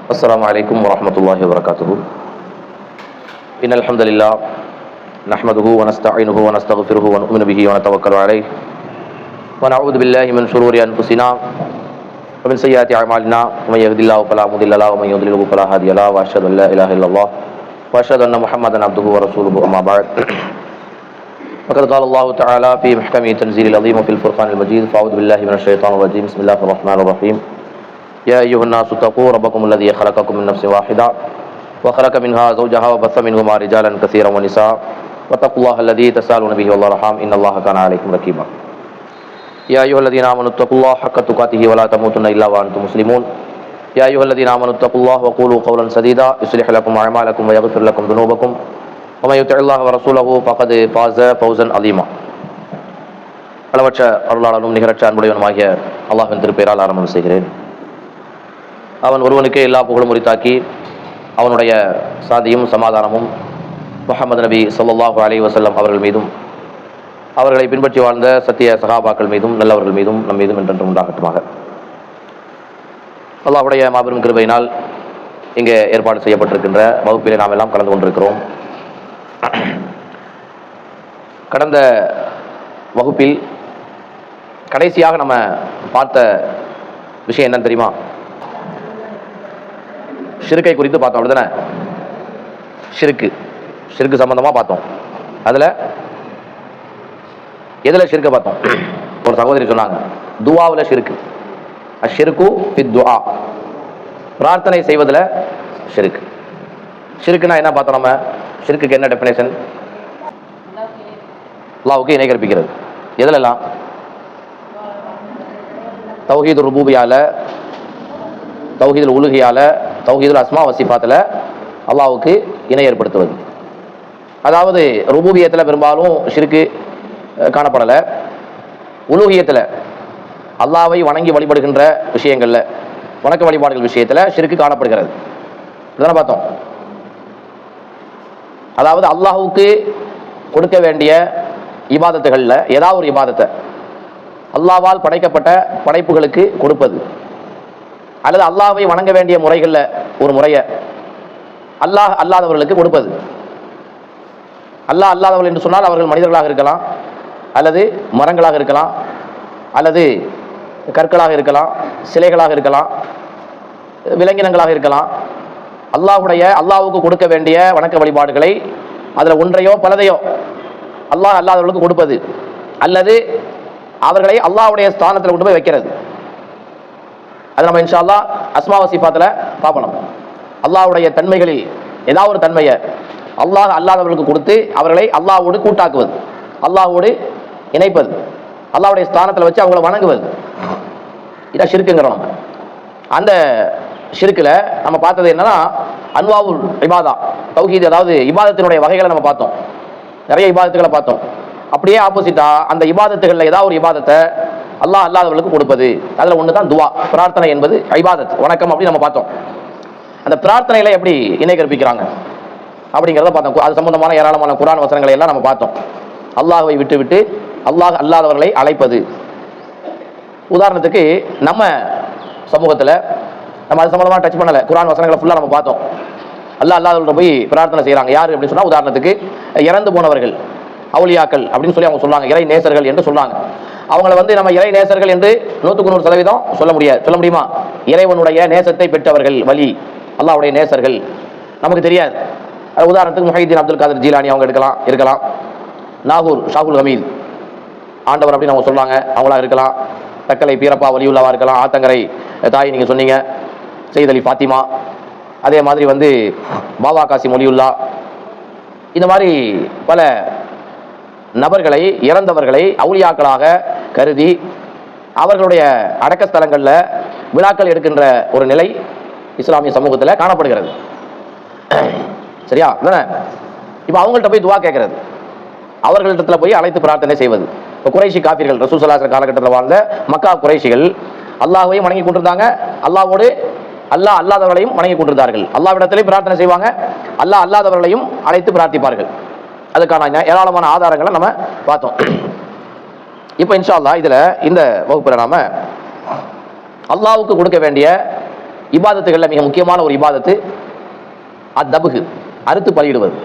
السلام عليكم ورحمة الله وبركاته. إن الحمد لله نحمده ونستعينه ونستغفره ونؤمن به ونتوكل عليه ونعوذ بالله من شرور أنفسنا ومن سيئات أعمالنا ومن يهد الله فلا مضل له ومن يضلل فلا هادي له وأشهد أن لا إله إلا الله وأشهد أن محمدا عبده ورسوله أما بعد فقد قال الله تعالى في محكمه تنزيل العظيم وفي الفرقان المجيد فأعوذ بالله من الشيطان الرجيم بسم الله الرحمن الرحيم يا أيها الناس اتقوا ربكم الذي خلقكم من نفس واحدة وخلق منها زوجها وبث منهما رجالا كثيرا ونساء واتقوا الله الذي تسألون به والأرحام إن الله كان عليكم رقيبا يا أيها الذين آمنوا اتقوا الله حق تقاته ولا تموتن إلا وأنتم مسلمون يا أيها الذين آمنوا اتقوا الله وقولوا قولا سديدا يصلح لكم أعمالكم ويغفر لكم ذنوبكم ومن يطع الله ورسوله فقد فاز فوزا عظيما. அளவற்ற அருளாளனும் நிகரற்ற அன்புடையவனுமாகிய அல்லாஹ்வின் திருப்பெயரால் ஆரம்பம் செய்கிறேன். அவன் ஒருவனுக்கே எல்லா புகழும் உரித்தாக்கி அவனுடைய சாந்தியும் சமாதானமும் முஹம்மது நபி ஸல்லல்லாஹு அலைஹி வஸல்லம் அவர்கள் மீதும் அவர்களை பின்பற்றி வாழ்ந்த சத்திய சஹாபாக்கள் மீதும் நல்லவர்கள் மீதும் நம் மீதும் என்றென்றும் உண்டாகட்டுமாக. அல்லாஹ்வுடைய மாபெரும் கிருபையினால் இங்கே ஏற்பாடு செய்யப்பட்டிருக்கின்ற வகுப்பிலே நாம் எல்லாம் கலந்து கொண்டிருக்கிறோம். கடந்த வகுப்பில் கடைசியாக நம்ம பார்த்த விஷயம் என்னன்னு தெரியுமா? ஷிர்கை குறித்து பார்த்தோம், அப்படிதானே? ஷிர்கு சம்பந்தமா பார்த்தோம். அதுல எதுல ஷிர்கை பார்த்தோம்? ஒரு சகோதரி சொன்னாங்க, துஆவுல ஷிர்கு, அஷ்ஷிர்கு ஃபித்துஆ, பிரார்த்தனை செய்வதில் ஷிர்க். ஷிர்க்குனா என்ன பார்த்தோம் நம்ம? ஷிர்க்குக்கு என்ன டெஃபினேஷன்? அல்லாஹ்வுக்கு இணை கற்பிக்கிறது. எதுலெல்லாம்? தௌஹீது ருபூபியால, தௌஹீதுல் உலுஹியால, தௌஹீதுல் அஸ்மா வசிஃபாத்தில் அல்லாஹ்வுக்கு இணை ஏற்படுத்துவது. அதாவது ருபூபியத்தில் பெரும்பாலும் ஷிர்கு காணப்படலை. உலுஹியத்தில் அல்லாஹ்வை வணங்கி வழிபடுகின்ற விஷயங்களில், வணக்க வழிபாடுகள் விஷயத்தில் ஷிர்கு காணப்படுகிறது. இதெல்லாம் பார்த்தோம். அதாவது அல்லாஹ்வுக்கு கொடுக்க வேண்டிய இபாதத்துகளில் ஏதாவது ஒரு இபாதத்தை அல்லாஹ்வால் படைக்கப்பட்ட படைப்புகளுக்கு கொடுப்பது, அல்லது அல்லாஹ்வை வணங்க வேண்டிய முறைகளில் ஒரு முறையை அல்லாஹ் அல்லாதவர்களுக்கு கொடுப்பது. அல்லாஹ் அல்லாதவர்கள் என்று சொன்னால் அவர்கள் மனிதர்களாக இருக்கலாம், அல்லது மரங்களாக இருக்கலாம், அல்லது கற்களாக இருக்கலாம், சிலைகளாக இருக்கலாம், விலங்கினங்களாக இருக்கலாம். அல்லாஹ்வுக்கு கொடுக்க வேண்டிய வணக்க வழிபாடுகளை அதில் ஒன்றையோ பலதையோ அல்லாஹ் அல்லாதவர்களுக்கு கொடுப்பது, அல்லது அவர்களை அல்லாஹ்வுடைய ஸ்தானத்தில் கொண்டு போய் வைக்கிறது. அது நம்ம இன்ஷா அல்லாஹ் அஸ்மா வசிஃபாத்தில் பார்ப்போம். அல்லாஹ்வுடைய தன்மைகளில் ஏதாவது ஒரு தன்மையை அல்லாஹ் அல்லாதவர்களுக்கு கொடுத்து அவர்களை அல்லாஹ்வோடு கூட்டாக்குவது, அல்லாஹ்வோடு இணைப்பது, அல்லாஹ்வுடைய ஸ்தானத்தில் வச்சு அவங்கள வணங்குவது, இதான் ஷிர்க்குங்கிறோம். நம்ம அந்த ஷிர்க்கில் நம்ம பார்த்தது என்னன்னா அன்வாவுல் இபாதா, தௌஹீத், அதாவது இபாதத்தினுடைய வகைகளை நம்ம பார்த்தோம். நிறைய இபாதத்துகளை பார்த்தோம். அப்படியே ஆப்போசிட்டா அந்த இபாதத்துகளில் ஏதாவது ஒரு இபாதத்தை அல்லாஹ் அல்லாதவர்களுக்கு கொடுப்பது, அதில் ஒன்று தான் துவா, பிரார்த்தனை என்பது இபாதத், வணக்கம் அப்படின்னு நம்ம பார்த்தோம். அந்த பிரார்த்தனையில எப்படி இணை கற்பிக்கிறாங்க அப்படிங்கிறத பார்த்தோம். அது சம்பந்தமான ஏராளமான குர்ஆன் வசனங்களை எல்லாம் நம்ம பார்த்தோம். அல்லாஹ்வை விட்டு அல்லாஹ் அல்லாதவர்களை அழைப்பது. உதாரணத்துக்கு நம்ம சமூகத்தில் நம்ம அது சம்பந்தமாக டச் பண்ணலை, குர்ஆன் வசனங்களை ஃபுல்லாக நம்ம பார்த்தோம். அல்லாஹ் அல்லாதவர்கள் போய் பிரார்த்தனை செய்கிறாங்க. யார் அப்படின்னு சொன்னால், உதாரணத்துக்கு இறந்து போனவர்கள், அவுலியாக்கள் அப்படின்னு சொல்லி அவங்க சொல்றாங்க, இறை நேசர்கள் என்று சொல்றாங்க. அவங்களை நம்ம இறை நேசர்கள் என்று 100% சொல்ல முடியாது. சொல்ல முடியுமா? இறைவனுடைய நேசத்தை பெற்றவர்கள், வலி, அல்லாஹ்வுடைய நேசர்கள் நமக்கு தெரியாது. உதாரணத்துக்கு முஹைதீன் அப்துல் காதர் ஜீலானி அவங்க இருக்கலாம். நாகூர் ஷாகுல் ஹமீத் ஆண்டவர் அப்படின்னு அவங்க சொல்றாங்க, அவங்களா இருக்கலாம். தக்கலை பீரப்பா வலியுல்லாவா இருக்கலாம். ஆத்தங்கரை தாய் நீங்க சொன்னீங்க, சையத் அலி ஃபாத்திமா, அதே மாதிரி பாபா காசிம் வலியுல்லா, இந்த மாதிரி பல நபர்களை, இறந்தவர்களை அவுலியாக்களாக கருதி அவர்களுடைய அடக்கஸ்தலங்களில் விழாக்கள் எடுக்கின்ற ஒரு நிலை இஸ்லாமிய சமூகத்தில் காணப்படுகிறது. சரியா? இப்போ அவங்கள்ட்ட போய் துவா கேட்கறது, அவர்களிடத்தில் போய் அழைத்து பிரார்த்தனை செய்வது. இப்போ குறைஷி காஃபிர்கள், ரசூல் ஸல்லல்லாஹு அலைஹி வஸல்லம் காலகட்டத்தில் வாழ்ந்த மக்கா குறைஷிகள் அல்லாஹ்வையும் வணங்கி கொண்டிருந்தாங்க, அல்லாஹ்வோடு அல்லாஹ் அல்லாதவர்களையும் வணங்கி கொண்டிருந்தார்கள். அல்லாஹ்விடத்திலே பிரார்த்தனை செய்வாங்க, அல்லாஹ் அல்லாதவர்களையும் அழைத்து பிரார்த்திப்பார்கள். அதுக்கான ஏராளமான ஆதாரங்களை நம்ம பார்த்தோம். இப்போ இன்ஷா அல்லாஹ் இதில் இந்த வகுப்பில் நாம அல்லாஹ்வுக்கு கொடுக்க வேண்டிய இபாதத்துகளில் மிக முக்கியமான ஒரு இபாதத்து அத்தபுகு, அறுத்து பலியிடுவது.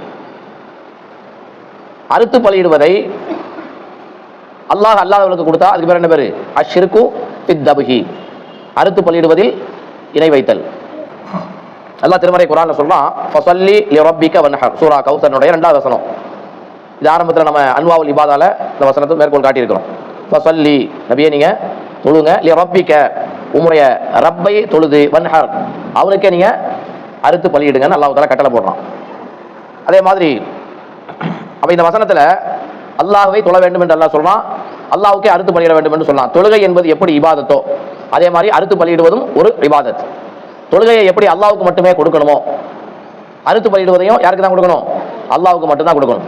அறுத்து பலியிடுவதை அல்லாஹ் அல்லாதவர்களுக்கு கொடுத்தா அதுக்கு பேர் என்ன பேரு? அஷ்ஷிர்கு ஃபித்தபுகி, அறுத்து பலியிடுவதில் இணை வைத்தல். அல்லாஹ் திருமறை குர்ஆன்ல சொல்றான், ஃபஸல்லி லிரப்பிக வன்ஹர், சூரா கௌசருடைய 2வது வசனம். இது ஆரம்பத்தில் நம்ம அன்வாவுல் இபாதால இந்த வசனத்தை மேற்கோள் காட்டியிருக்கிறோம். ஃபஸல்லி, நபியே நீங்க தொழுங்க, லிரப்பிக, உம்முடைய ரப்பை தொழுது, வன்ஹர், அவனுக்கே நீங்க அறுத்து பலியிடுங்கன்னு அல்லாஹ் தஆலா கட்டளை போடுறான். அதே மாதிரி அப்ப இந்த வசனத்துல அல்லாஹ்வை தொழ வேண்டும் என்று அல்லாஹ் சொல்றான், அல்லாஹ்வுக்கே அறுத்து பலியிட வேண்டும் என்று சொன்னான். தொழுகை என்பது எப்படி இபாதத்தோ அதே மாதிரி அறுத்து பலியிடுவதும் ஒரு இபாதத். தொழுகையை எப்படி அல்லாஹ்வுக்கு மட்டுமே கொடுக்கணுமோ, அறுத்து பலியிடுவதையும் யாருக்கு தான் கொடுக்கணும்? அல்லாஹ்வுக்கு மட்டும்தான் கொடுக்கணும்.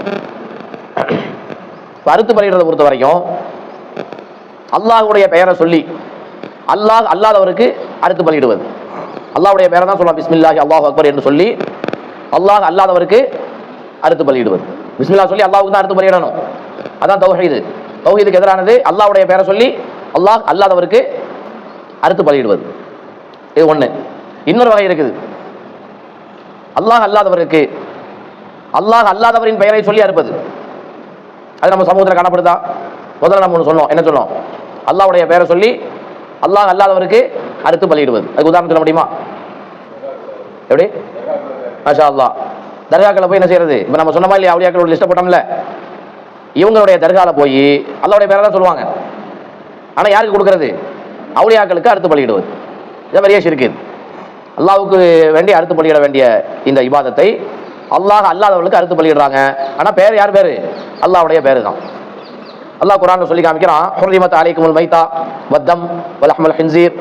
அறுத்து பலியிடுறதை பொறுத்த வரைக்கும் அல்லாஹ்வுடைய பெயரை சொல்லி அல்லாஹ் அல்லாதவருக்கு அறுத்து பலியிடுவது. அல்லாஹ்வுடைய பெயரை தான் சொல்லலாம், பிஸ்மில்லாஹி அல்லாஹு அக்பர் என்று சொல்லி அல்லாஹ் அல்லாதவருக்கு அறுத்து பலியிடுவது. பிஸ்மில்லா சொல்லி அல்லாஹ்வுக்கு தான் அறுத்து பலியிடணும். அதான் தௌஹீது. தௌஹீதுக்கு எதிரானது அல்லாஹ்வுடைய பெயரை சொல்லி அல்லாஹ் அல்லாதவருக்கு அறுத்து பலியிடுவது. இது ஒண்ணு. இன்னொரு வகை இருக்குது, அல்லாஹ் அல்லாதவருக்கு அல்லாஹ் அல்லாதவரின் பெயரை சொல்லி அறுப்பது. அது நம்ம சமூகத்தில் காணப்படுதா? முதல்ல நம்ம ஒன்று சொன்னோம், என்ன சொன்னோம்? அல்லாஹ்வுடைய பெயரை சொல்லி அல்லாஹ் அல்லாதவருக்கு அறுத்து பலியிடுவது. அதுக்கு உதாரணம் சொல்ல முடியுமா? எப்படி? மாஷா அல்லாஹ், தர்காக்களை போய் என்ன செய்யறது? இப்போ நம்ம சொன்ன மாதிரி அவுலியாக்களோட லிஸ்ட்டை போட்டோம்ல, இவங்களுடைய தர்கால போய் அல்லாஹ்வுடைய பெயரை தான் சொல்லுவாங்க. ஆனால் யாருக்கு கொடுக்கறது? அவுலியாக்களுக்கு அறுத்து பலியிடுவது. இதை பெரிய ஷிர்க். அல்லாஹ்வுக்கு வேண்டி அறுத்து பலியிட வேண்டிய இந்த இபாதத்தை அல்லாஹ் அல்லாதவர்களுக்கு அறுத்து பலியிடுறாங்க. ஆனால் பேர் யார் பேரு? அல்லாஹ்வுடைய பேரு தான். அல்லாஹ் குர்ஆன்ல சொல்லி காமிக்கிறான், ஹுர்ரிமத் அலைக்குமுல் மைத்தா வத்தம் வலஹ்முல் ஹின்ஸீர்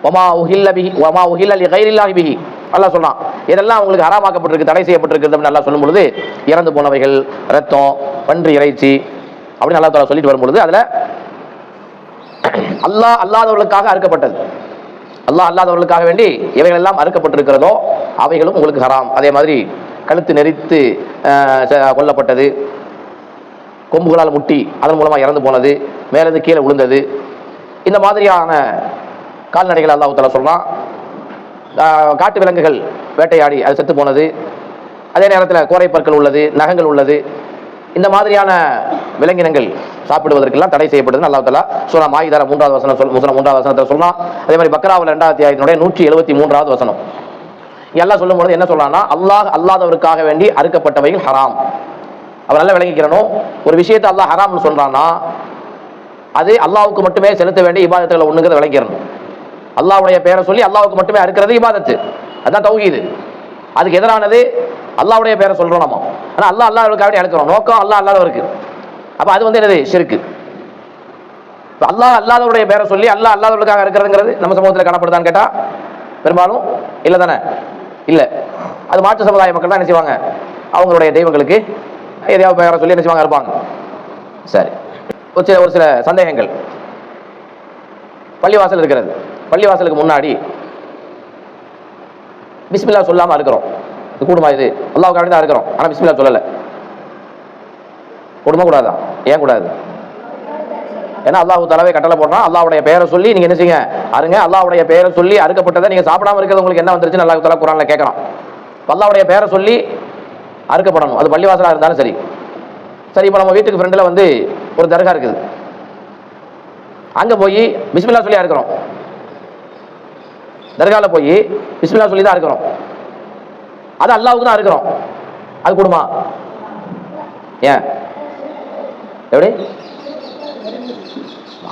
வமா உஹில்ல பிஹி வமா உஹில்ல லிகைரில்லாஹி பிஹி. அல்லாஹ் சொல்றான், இதெல்லாம் உங்களுக்கு ஹராமாக்கப்பட்டிருக்கு, தடை செய்யப்பட்டிருக்கு அப்படின்னு அல்லாஹ் சொல்லும் பொழுது, இறந்து போனவைகள், ரத்தம், பன்றி இறைச்சி அப்படின்னு அல்லாஹ் தஆலா சொல்லிட்டு வரும்பொழுது அதுல அல்லாஹ் அல்லாதவர்களுக்காக அறுக்கப்பட்டது, அல்லாஹ் அல்லாதவர்களுக்காக வேண்டி இவைகள் எல்லாம் அறுக்கப்பட்டிருக்கிறதோ அவைகளும் உங்களுக்கு ஹராம். அதே மாதிரி கழுத்து நெரித்து கொல்லப்பட்டது, கொம்புகளால் முட்டி அதன் மூலமாக இறந்து போனது, மேலிருந்து கீழே விழுந்தது, இந்த மாதிரியான கால்நடைகள் அல்லாஹ் தஆலா சொல்றான். காட்டு விலங்குகள் வேட்டையாடி அது செத்து போனது, அதே நேரத்தில் கோரை பற்கள் உள்ளது, நகங்கள் உள்ளது, இந்த மாதிரியான விலங்கினங்கள் சாப்பிடுவதற்கெல்லாம் தடை செய்யப்பட்டதுன்னு அல்லாஹ் தஆலா சூரா மாயிதால 3வது வசனம் 3வது வசனத்தை சொல்றான். அதே மாதிரி பக்ராவில் 2வது அத்தியாயத்தினுடைய 173வது வசனம் எல்லாம் சொல்லும் பொழுது என்ன சொல்றான்னா, அல்லாஹ் அல்லாதவருக்காக வேண்டி அறுக்கப்பட்டவைகள் ஹராம். அவர் நல்லா விளங்கிக்கிறனும். ஒரு விஷயத்தை அல்லாஹ் ஹராம்னு சொல்றான்னா அது அல்லாஹ்வுக்கு மட்டுமே செலுத்த வேண்டிய இபாதத்துகளை ஒண்ணுங்கிறத விளங்கிக்கிறணும். அல்லாஹ்வுடைய பெயரை சொல்லி அல்லாஹ்வுக்கு மட்டுமே அறுக்கிறது இபாதத்து, அதுதான் தௌஹீது. அதுக்கு எதிரானது அல்லாஹ்வுடைய பெயரை சொல்றோம் நம்ம, ஆனா அல்லாஹ் அல்லாஹ்வுக்காக வேண்டி அறுக்கிறோம், நோக்கம் அல்லாஹ் அல்லாதவருக்கு. அப்ப அது என்னது? ஷிர்க். அல்லாஹ் அல்லாதவருடைய பெயரை சொல்லி அல்லாஹ் அல்லாதவர்களுக்காக இருக்கிறதுங்கிறது நம்ம சமூகத்தில் காணப்படுதான்னு கேட்டா பெரும்பாலும் இல்லை தானே? இல்லை. அது மாற்று சமுதாய மக்கள் தான் என்ன செய்வாங்க, அவங்களுடைய தெய்வங்களுக்கு எதையாவது பெயரை சொல்லி என்ன செய்வாங்க, இருப்பாங்க. சரி, ஒரு சில சந்தேகங்கள். பள்ளிவாசல் இருக்கிறது, பள்ளிவாசலுக்கு முன்னாடி பிஸ்மில்லா சொல்லாம இருக்கிறோம், இது கூடுமா? இது அல்லாஹ்வுக்கு வேண்டி தான் இருக்கிறோம், ஆனா பிஸ்மில்லா சொல்லலை, கூடுமா கூடாதா? ஏன் கூடாது? ஏன்னா அல்லாஹ் தஆலாவே கட்டளை போடுறான், அல்லாஹ்வுடைய பெயரை சொல்லி நீங்க என்ன செய்யுங்க, அருங்க. அல்லாஹ்வுடைய பெயரை சொல்லி அறுக்கப்பட்டதை நீங்க சாப்பிடாம இருக்கிறது உங்களுக்கு என்ன வந்துருச்சுன்னு அல்லாஹ் தஆலா குர்ஆன்ல கேட்கறான். அல்லாஹ்வுடைய பெயரை சொல்லி அறுக்கப்படணும், அது பள்ளிவாசலா இருந்தாலும் சரி. சரி, இப்போ நம்ம வீட்டுக்கு ஃப்ரெண்டில் ஒரு தர்கா இருக்குது, அங்கே போய் பிஸ்மில்லா சொல்லி அறுக்கிறோம். தர்காவில் போய் பிஸ்மில்லா சொல்லி தான் அறுக்கிறோம், அது அல்லாஹ்வுக்கு தான் அறுக்கிறோம், அது கூடுமா? ஏன்? எப்படி?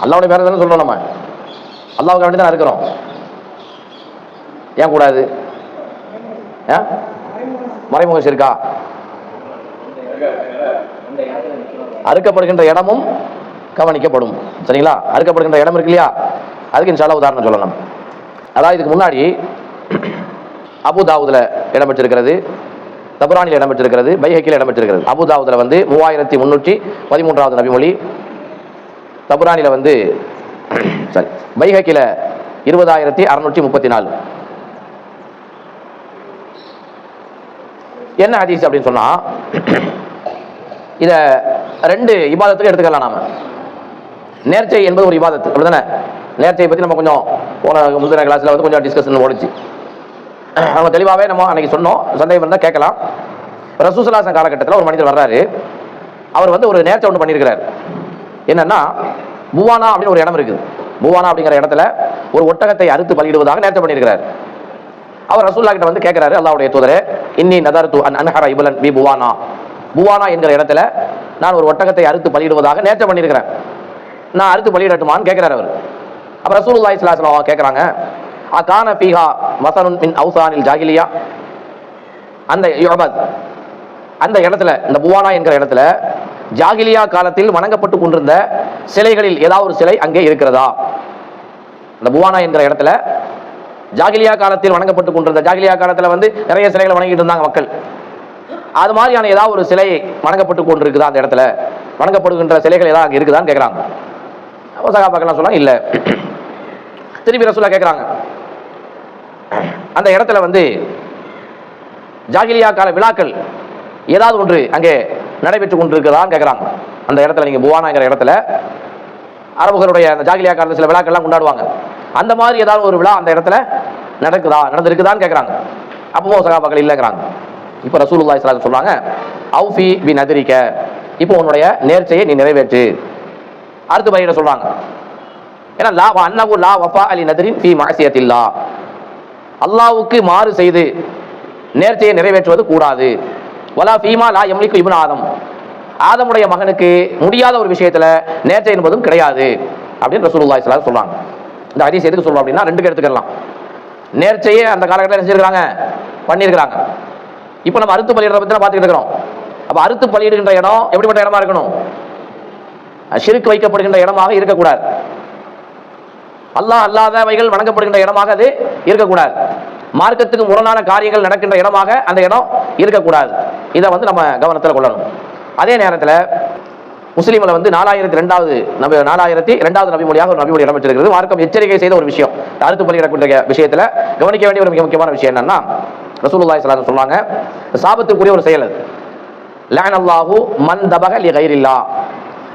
அல்லாஹ்வுடைய பேரை தானே சொல்றோம், நம்ம அல்லாஹ்வுக்கு வேண்டி தான் அறுக்கிறோம், ஏன் கூடாது? ஏன் மறைமுக ஷிர்கா? அறுக்கப்படுகின்ற இடமும் கவனிக்கப்படும். சரிங்களா? அறுக்கப்படுகின்ற இடம் இருக்கு இல்லையா, அதுக்கு இன்ஷா அல்லாஹ் உதாரணம் சொல்லலாம். அதாவது இதுக்கு முன்னாடி அபு தாவூதுல இடம்பெற்றிருக்கிறது, தபரானியில் இடம்பெற்றிருக்கிறது, பைஹக்கியில் இடம்பெற்றிருக்கிறது. அபு தாவூதுல 3313வது நபிமொழி, தபரானியில் சரி பைஹக்கியில் 20634. என்ன ஹதீஸ் அப்படின்னு சொன்னா, இத 2 இபாதத்துக்கு எடுத்துக்கலாம். நாம நேர்ச்சை என்பது ஒரு இபாதத்து, அப்படிதானே? நேர்ச்சையை பத்தி நம்ம கொஞ்சம் போன முந்தின கிளாஸ்ல கொஞ்சம் டிஸ்கஷன் ஓடிச்சு. அவங்க தெளிவாகவே நம்ம அன்னைக்கு சொன்னோம், சந்தேகம் இருந்தால் கேட்கலாம். ரசூலுல்லாஹி காலகட்டத்தில் ஒரு மனிதர் வர்றாரு. அவர் வந்து ஒரு நேர்ச்சை ஒன்று பண்ணியிருக்கிறார். என்னன்னா, புவானா அப்படின்னு ஒரு இடம் இருக்குது. புவானா அப்படிங்கிற இடத்துல ஒரு ஒட்டகத்தை அறுத்து பலியிடுவதாக நேர்ச்சை பண்ணியிருக்கிறார். அவர் ரசூலுல்லாஹி கிட்ட வந்து கேட்கிறாரு, அல்லாஹ்வுடைய தூதரே, இன்னி நதர்து அன் அன்ஹர இப்லன் பி புவானா, புவானா என்கிற இடத்துல நான் ஒரு ஒட்டகத்தை அறுத்து பலியிடுவதாக நேர்ச்சை பண்ணியிருக்கிறேன், நான் அறுத்து பலியிடட்டுமான்னு கேட்கிறார் அவர். அப்ப ரசூலுல்லாஹி ஸல்லல்லாஹு அலைஹி வஸல்லம் கேட்கறாங்க, அகான ஃபீஹா வஸனுன் மின் அவ்சானில் ஜாஹிலியா, அந்த யுஅபத், அந்த இடத்துல, இந்த புவானா என்கிற இடத்துல ஜாகிலியா காலத்தில் வணங்கப்பட்டு கொண்டிருந்த சிலைகளில் ஏதாவது ஒரு சிலை அங்கே இருக்கிறதா? இந்த புவானா என்கிற இடத்துல ஜாகிலியா காலத்தில் வணங்கப்பட்டு கொண்டிருந்த, ஜாகிலியா காலத்துல வந்து நிறைய சிலைகளை வணங்கிட்டு இருந்தாங்க மக்கள், அது மாதிரியான ஏதாவது ஒரு சிலை வணங்கப்பட்டு கொண்டிருக்குதா அந்த இடத்துல? வணங்கப்படுகின்ற சிலைகள் ஏதாவது அங்கே இருக்குதான்னு கேட்குறாங்க. அப்போ சகாபாக்கெல்லாம் சொன்னாங்க இல்லை. திருப்பி ரசூலுல்லாஹ் கேட்குறாங்க, அந்த இடத்துல வந்து ஜாகிலியா கால விழாக்கள் ஏதாவது ஒன்று அங்கே நடைபெற்று கொண்டிருக்குதான்னு கேட்குறாங்க. அந்த இடத்துல நீங்கள் புவானாங்கிற இடத்துல அரபுகளுடைய அந்த ஜாகிலியா காலத்தில் சில விழாக்கள்லாம் கொண்டாடுவாங்க, அந்த மாதிரி ஏதாவது ஒரு விழா அந்த இடத்துல நடந்திருக்குதான்னு கேட்குறாங்க. அப்போ சகாபாக்கள் இல்லைங்கிறாங்க. இப்போ ரசூலுல்லாஹி ஸல்லல்லாஹு அலைஹி வஸல்லம் சொல்றாங்க, அவ்ஃபி பி நதிரிக, இப்போ உன்னுடைய நேர்ச்சையை நீ நிறைவேற்று. அடுத்து பையிட சொல்றாங்க, ஏன்னா லா அன்னஹு லா வஃபா அலி நதிரின் ஃபீ மஅசியத்தில்லா, அல்லாஹ்வுக்கு மாறு செய்து நேர்ச்சையை நிறைவேற்றுவது கூடாது. வலா ஃபீமா லா யம்லிகு இப்னு ஆதம், ஆதமுடைய மகனுக்கு முடியாத ஒரு விஷயத்துல நேர்ச்சை என்பதும் கிடையாது அப்படின்னு ரசூலுல்லாஹி ஸல்லல்லாஹு அலைஹி வஸல்லம் சொல்றாங்க. இந்த ஹதீஸ் எதுக்கு சொல்றோம் அப்படின்னா, ரெண்டுக்கு எடுத்துக்கலாம். நேர்ச்சையே அந்த காலகட்டத்தில் செஞ்சிருக்காங்க, பண்ணியிருக்கிறாங்க. இப்போ நம்ம அறுத்து பலியிடுறத பத்தி பார்த்துக்கிட்டு இருக்கிறோம். அப்ப அறுத்து பலியிடுகின்ற இடம் எப்படிப்பட்ட இடமா இருக்கணும்? ஷிர்க் வைக்கப்படுகின்ற இடமாக இருக்கக்கூடாது, அல்லாஹ் அல்லாதவைகள் வணங்கப்படுகின்ற இடமாக அது இருக்கக்கூடாது, மார்க்கத்துக்கு முரணான காரியங்கள் நடக்கின்ற இடமாக அந்த இடம் இருக்கக்கூடாது. இதை வந்து நம்ம கவனத்தில் கொள்ளணும். அதே நேரத்தில் முஸ்லீமில் வந்து 4002வது நபிமொழியாக ஒரு நபிமொழி இடம்பெற்றிருக்கிறது. மார்க்கம் எச்சரிக்கை செய்த ஒரு விஷயம், அறுத்து பலியிடக்கூடிய விஷயத்தில் கவனிக்க வேண்டிய ஒரு மிக முக்கியமான விஷயம் என்னன்னா, ரசூலுல்லாஹி ஸல்லல்லாஹு அலைஹி வஸல்லம் சொன்னாங்க, சாபத்துக்குரிய ஒரு செயல் அது. லஅன அல்லாஹு மன் தபக லி கைரில்லாஹ்,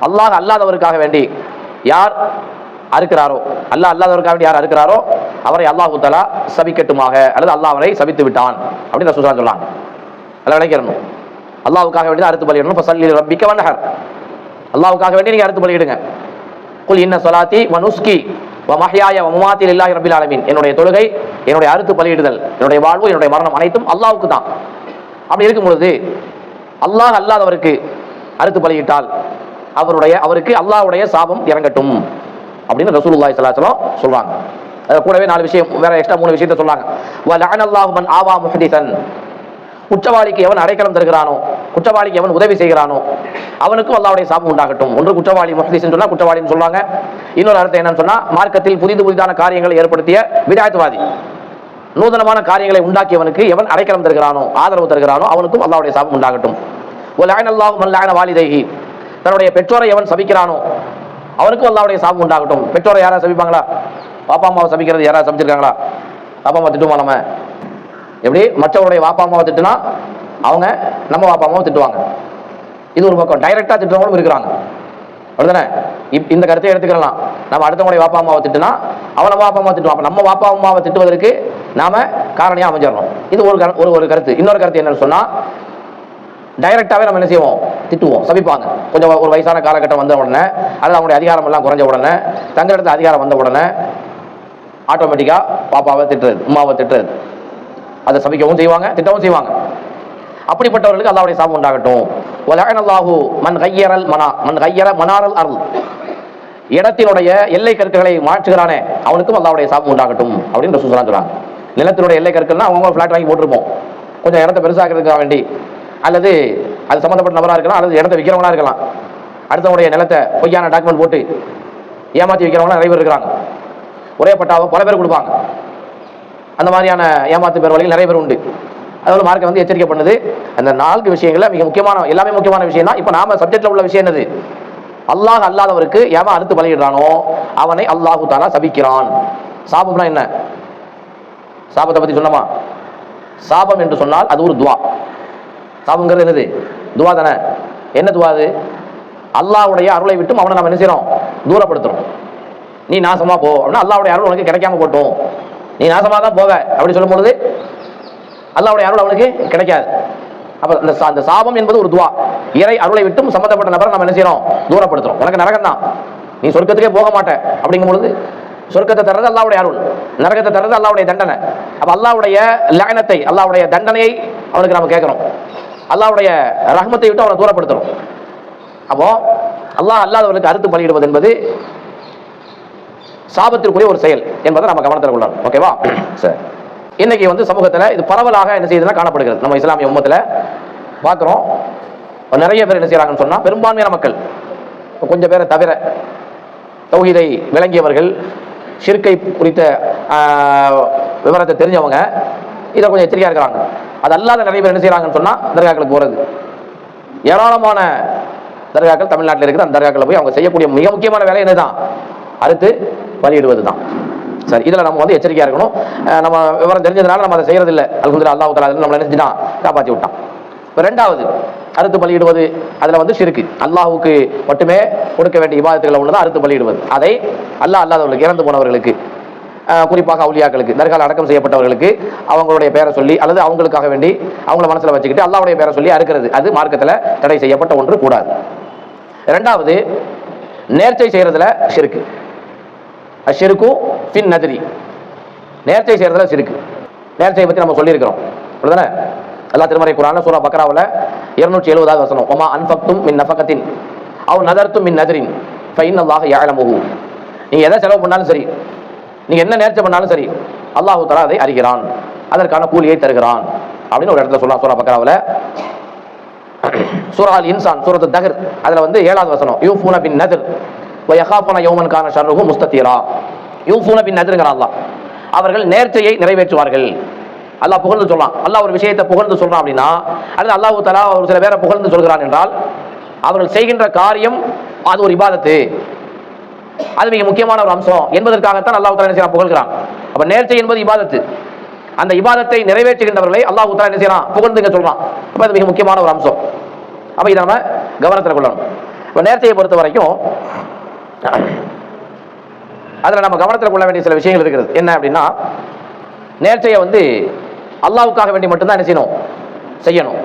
அல்லாஹ் அல்லாதவருக்காக வேண்டி யார் அறுக்கிறாரோ, அல்லாஹ் அல்லாதவருக்காக வேண்டி யார் அறுக்கிறாரோ அவரை அல்லாஹு தஆலா சபிக்கட்டுமாக, அல்லது அல்லாஹ் அவரை சபித்து விட்டான் அப்படின்னு ரசூலுல்லாஹி சொன்னாங்க. அதெல்லாம் நினைக்கிறணும், அல்லாஹ்வுக்காக வேண்டி அறுத்து பலியிடணும். ஃபஸல்லி ரப்பிக வன்ஹர், அல்லாஹ்வுக்காக வேண்டி நீங்க அறுத்து பலியிடுங்க. குல் இன்ன ஸலாத்தி வ நுஸ்கி வ மஹ்யாய வ மமாத்தி லில்லாஹி ரப்பில் ஆலமீன், என்னுடைய தொழுகை, என்னுடைய அறுத்து பலியிடுதல், என்னுடைய வாழ்வு, என்னுடைய மரணம் அனைத்தும் அல்லாஹ்வுக்கு தான். அப்படி இருக்கும் பொழுது அல்லாஹ் அல்லாதவருக்கு அறுத்து பலியிட்டால் அவருக்கு அல்லாஹ்வுடைய சாபம் இறங்கட்டும் அப்படின்னு ரசூலுல்லாஹி ஸல்லல்லாஹு அலைஹி வஸல்லம் சொல்றாங்க. அது கூடவே 4 விஷயம், வேற எக்ஸ்ட்ரா 3 விஷயத்தை சொல்றாங்க. வ லஅனல்லாஹு மன் ஆவா முஹ்திஸன், குற்றவாளிக்கு எவன் அடைக்கலம் தருகிறானோ, குற்றவாளிக்கு எவன் உதவி செய்கிறானோ அவனுக்கும் அல்லாஹ்வுடைய சாபம் உண்டாகட்டும். ஒன்று குற்றவாளி முஹ்திஸ்ன்னு சொன்னா குற்றவாளின்னு சொல்றாங்க. இன்னொரு அர்த்தம் என்னன்னு சொன்னா, மார்க்கத்தில் புதிதான காரியங்களை ஏற்படுத்திய பிதாயத்வாதி, நூதனமான காரியங்களை உண்டாக்கியவனுக்கு எவன் அடைக்கலம் தருகிறானோ, ஆதரவு தருகிறானோ அவனுக்கும் அல்லாஹ்வுடைய சாபம் உண்டாகட்டும். வ லஅனல்லாஹு மன் லஅன வாலிதைஹி, தன்னுடைய பெற்றோரை எவன் சபிக்கிறானோ அவனுக்கும் அல்லாஹ்வுடைய சாபம் உண்டாகட்டும். பெற்றோரை யாராவது சபிப்பாங்களா? பாப்பா அம்மாவை சபிக்கிறது யாராவது சபிச்சிருக்காங்களா? பாப்பா அம்மா திட்டுமா? நம்ம எப்படி மற்றவருடைய வாப்பா அம்மாவை திட்டுனா அவங்க நம்ம வாப்பா அம்மாவை திட்டுவாங்க. இது ஒரு பக்கம். டைரக்டா திட்டுறவங்களும் இருக்கிறாங்க, அப்படிதானே? இந்த கருத்தை எடுத்துக்கலாம். நம்ம அடுத்தவங்களுடைய வாப்பா அம்மாவை திட்டுனா அவன் நம்ம வாப்பா அம்மா திட்டுவான், நம்ம வாப்பா அம்மாவை திட்டுவதற்கு நாம காரணியா அமைஞ்சிடறோம். இது ஒரு கருத்து. இன்னொரு கருத்து என்னன்னு சொன்னா, டைரக்டாவே நம்ம என்ன செய்வோம்? திட்டுவோம், சபிப்பாங்க. கொஞ்சம் ஒரு வயசான காலகட்டம் வந்த உடனே, அல்லது அவங்களுடைய அதிகாரம் எல்லாம் குறைஞ்ச உடனே, தங்க இடத்துல அதிகாரம் வந்த உடனே ஆட்டோமேட்டிக்கா பாப்பாவை திட்டுறது, உமாவை திட்டுறது, அதை சபிக்கவும் செய்வாங்க, திட்டவும் செய்வாங்க. அப்படிப்பட்டவர்களுக்கு அல்லாஹ்வுடைய சாபம் உண்டாகட்டும். வலஅனல்லாஹு மன் கய்யர மனாரல் அர்ல், இடத்தினுடைய எல்லை கற்களை மாற்றுகிறானே அவனுக்கும் அல்லாஹ்வுடைய சாபம் உண்டாகட்டும் அப்படின்னு ரசூல் ஸல்லல்லாஹு அலைஹி வஸல்லம் சொல்றாங்க. நிலத்தினுடைய எல்லை கற்கள்னா அவங்க ஃபிளாட் வாங்கி போட்டிருப்போம், கொஞ்சம் இடத்தை பெருசாக்கிறதுக்காக வேண்டி, அல்லது அது சம்மந்தப்பட்ட நபராக இருக்கலாம், அல்லது இடத்தை விற்கிறவங்களா இருக்கலாம். அடுத்தவங்களுடைய நிலத்தை பொய்யான டாக்குமெண்ட் போட்டு ஏமாற்றி விற்கிறவங்களாம் நிறைய பேர் இருக்கிறாங்க. ஒரே பட்டாவை பல பேர் கொடுப்பாங்க. அந்த மாதிரியான ஏமாத்து பேர் வழிகள் நிறைய பேர் உண்டு. அதோட மார்க்கம் வந்து எச்சரிக்கை பண்ணுது. அந்த 4 விஷயங்கள்ல மிக முக்கியமான, எல்லாமே முக்கியமான விஷயம் தான். இப்போ நாம சப்ஜெக்ட்ல உள்ள விஷயம் என்னது? அல்லாஹ் அல்லாதவருக்கு எவன் அறுத்து பலியிடுறானோ அவனை அல்லாஹு தஆலா சபிக்கிறான். சாபம்னா என்ன? சாபத்தை பத்தி சொன்னோமா? சாபம் என்று சொன்னால் அது ஒரு துவா. சாபங்கிறது என்னது? துவா தானே. என்ன துவா அது? அல்லாஹ்வுடைய அருளை விட்டும் அவனை நம்ம என்ன செய்யறோம்? தூரப்படுத்துறோம். நீ நாசமா போ அப்படின்னா அல்லாஹ்வுடைய அருள் உனக்கு கிடைக்காம போட்டோம், நீ நாசமா தான் போவ அப்படி சொல்லும் பொழுது அல்லாஹ்வுடைய அருள் அவனுக்கு கிடைக்காது. அப்ப அந்த சாபம் என்பது ஒரு துவா. இறை அருளை விட்டும் சம்பந்தப்பட்ட நபரை நம்ம என்ன செய்யறோம்? தூரப்படுத்துறோம். உனக்கு நரகம் தான், நீ சொர்க்கத்துக்கே போக மாட்டேன் அப்படிங்கும் பொழுது சொர்க்கத்தை தர்றது அல்லாஹ்வுடைய அருள், நரகத்தை தர்றது அல்லாஹ்வுடைய தண்டனை. அப்ப அல்லாஹ்வுடைய லஅனத்தை, அல்லாஹ்வுடைய தண்டனையை அவனுக்கு நம்ம கேட்கிறோம், அல்லாஹ்வுடைய ரஹ்மத்தை விட்டு அவனை தூரப்படுத்துறோம். அப்போ அல்லாஹ் அல்லாதவர்களுக்கு அறுத்து பலியிடுவது என்பது சாபத்திற்குரிய ஒரு செயல் என்பதை நம்ம கவனத்தில் கொள்ளணும். ஓகேவா? சரி, இன்னைக்கு சமூகத்தில் இது பரவலாக என்ன செய்யுதுன்னா காணப்படுகிறது. நம்ம இஸ்லாமிய உம்மத்தில் பார்க்குறோம், நிறைய பேர் என்ன செய்யறாங்கன்னு சொன்னா, பெரும்பான்மையான மக்கள் கொஞ்சம் பேரை தவிர தௌஹீதை விளங்கியவர்கள், ஷிர்கை குறித்த விவரத்தை தெரிஞ்சவங்க இதை கொஞ்சம் எச்சரிக்கையா இருக்கிறாங்க. அது அல்லாத நிறைய பேர் என்ன செய்யறாங்கன்னு சொன்னா தர்காக்களுக்கு போறது. ஏராளமான தர்காக்கள் தமிழ்நாட்டில் இருக்குது. அந்த தர்காக்களை போய் அவங்க செய்யக்கூடிய மிக முக்கியமான வேலை என்னதான்? அறுத்து பலியிடுவது தான். சரி, இதுல நம்ம எச்சரிக்கையா இருக்கணும். நம்ம விவரம் தெரிஞ்சதுனால நம்ம அதை செய்யறது இல்லை. அல்ஹம்துலில்லாஹ், அல்லாஹ் தஆலா நம்மளை நினைச்சுனா காப்பாற்றி விட்டான். ரெண்டாவது, அறுத்து பலியிடுவது அதுல ஷிர்க், அல்லாஹ்வுக்கு மட்டுமே கொடுக்க வேண்டிய இபாதத்துகளை உள்ளதான் அறுத்து பலியிடுவது. அதை அல்லாஹ் அல்லாதவர்களுக்கு, இறந்து போனவர்களுக்கு, குறிப்பாக அவுலியாக்களுக்கு, தர்கால அடக்கம் செய்யப்பட்டவர்களுக்கு அவங்களுடைய பேரை சொல்லி அல்லது அவங்களுக்காக வேண்டி அவங்கள மனசுல வச்சுக்கிட்டு அல்லாஹ்வுடைய பேரை சொல்லி அறுக்கிறது, அது மார்க்கத்துல தடை செய்யப்பட்ட ஒன்று, கூடாது. ரெண்டாவது, நேர்ச்சை செய்யறதுல ஷிர்க். அஷ்ஷிர்கு ஃபின் நத்ரி, நேர்ச்சை செய்யறதுல ஷிர்க். நேர்ச்சையை பத்தி நம்ம சொல்லியிருக்கிறோம், அப்படிதானே? அல்லாஹ் திருமறை குர்ஆன்ல சூரா பக்ராவுல 270வது வசனம், ஒமா அன்ஃபக்தும் மின் நஃபகத்தின் அவ் நதர்தும் மின் நத்ரின் ஃபஇன்னல்லாஹ யஅலமுஹு. நீங்க எதை செலவு பண்ணாலும் சரி, நீங்க என்ன நேர்ச்சை பண்ணாலும் சரி, அல்லாஹ் தஆலா அதை அறிகிறான், அதற்கான கூலியை தருகிறான் அப்படின்னு ஒரு இடத்துல சொல்லலாம் சூரா பக்ராவுல. சூரா அல் இன்சான் சூரத்து தஹர் அதுல 7வது வசனம், யூஃபூன பின் நத்ர் வ யகாஃபுன யௌமன் கான ஷர்ருஹு முஸ்ததீரா. யூஃபூன பின் நத்ர்ங்கற அல்லாஹ், அவர்கள் நேர்ச்சையை நிறைவேற்றுவார்கள். அல்லாஹ் புகழ்ந்து சொல்லலாம். அல்லாஹ் ஒரு விஷயத்தை புகழ்ந்து சொல்றான் அப்படின்னா, அல்லது அல்லாஹ் தஆலா ஒரு சில பேரை புகழ்ந்து சொல்கிறான் என்றால், அவர்கள் செய்கின்ற காரியம் அது ஒரு இபாதத்து, அது மிக முக்கியமான ஒரு அம்சம் என்பதற்காகத்தான் அல்லாஹ் தஆலா என்ன செய்யறான்? புகழ்கிறான். அப்ப நேர்ச்சை என்பது இபாதத்து. அந்த இபாதத்தை நிறைவேற்றுகின்றவர்களை அல்லாஹ் தஆலா என்ன செய்யறான்? புகழ்ந்துங்க சொல்றான். அப்ப அது மிக முக்கியமான ஒரு அம்சம். அப்ப இதை நம்ம கவனத்தில் கொள்ளணும். இப்ப நேர்ச்சையை பொறுத்த வரைக்கும் அதுல நம்ம கவனத்தில் கொள்ள வேண்டிய சில விஷயங்கள் இருக்கிறது. என்ன அப்படின்னா, நேர்ச்சையை அல்லாஹ்வுக்காக வேண்டி மட்டும்தான் என்ன செய்யணும்? செய்யணும்.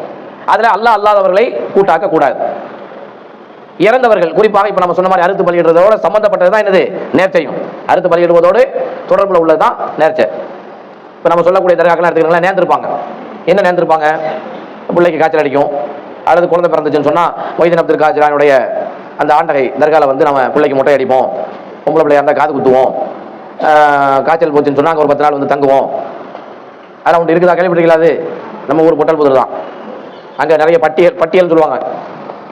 அதுல அல்லாஹ் அல்லாதவர்களை கூட்டாக்க கூடாது. இறந்தவர்கள், குறிப்பாக இப்ப நம்ம சொன்ன மாதிரி அறுத்து பலியிடுறதோட சம்பந்தப்பட்டதுதான் என்னது? நேர்ச்சையும். அறுத்து பலியிடுவதோடு தொடர்புல உள்ளதுதான் நேர்ச்சை. இப்ப நம்ம சொல்லக்கூடிய தர்காக்கள் எடுத்துக்கிறீங்களா, நேர்ந்திருப்பாங்க. என்ன நேர்ந்திருப்பாங்க? பிள்ளைக்கு காய்ச்சல் அடிக்கும், அல்லது குழந்தை பிறந்துச்சுன்னு சொன்னா மொய்தீன் அப்துல் காஜிலானுடைய அந்த ஆண்டகை தர்கால நம்ம பிள்ளைக்கு மொட்டை அடிப்போம், பொம்பளை பிள்ளையா இருந்தால் காது குத்துவோம், காய்ச்சல் போச்சுன்னு சொன்னா அங்கே ஒரு 10 நாள் தங்குவோம். அதெல்லாம் ஒன்று இருக்குதா? கேள்விப்பட்டிருக்கீங்களா? அது நம்ம ஊர் பொட்டல் புதர் தான். அங்கே நிறைய பட்டியல் சொல்லுவாங்க.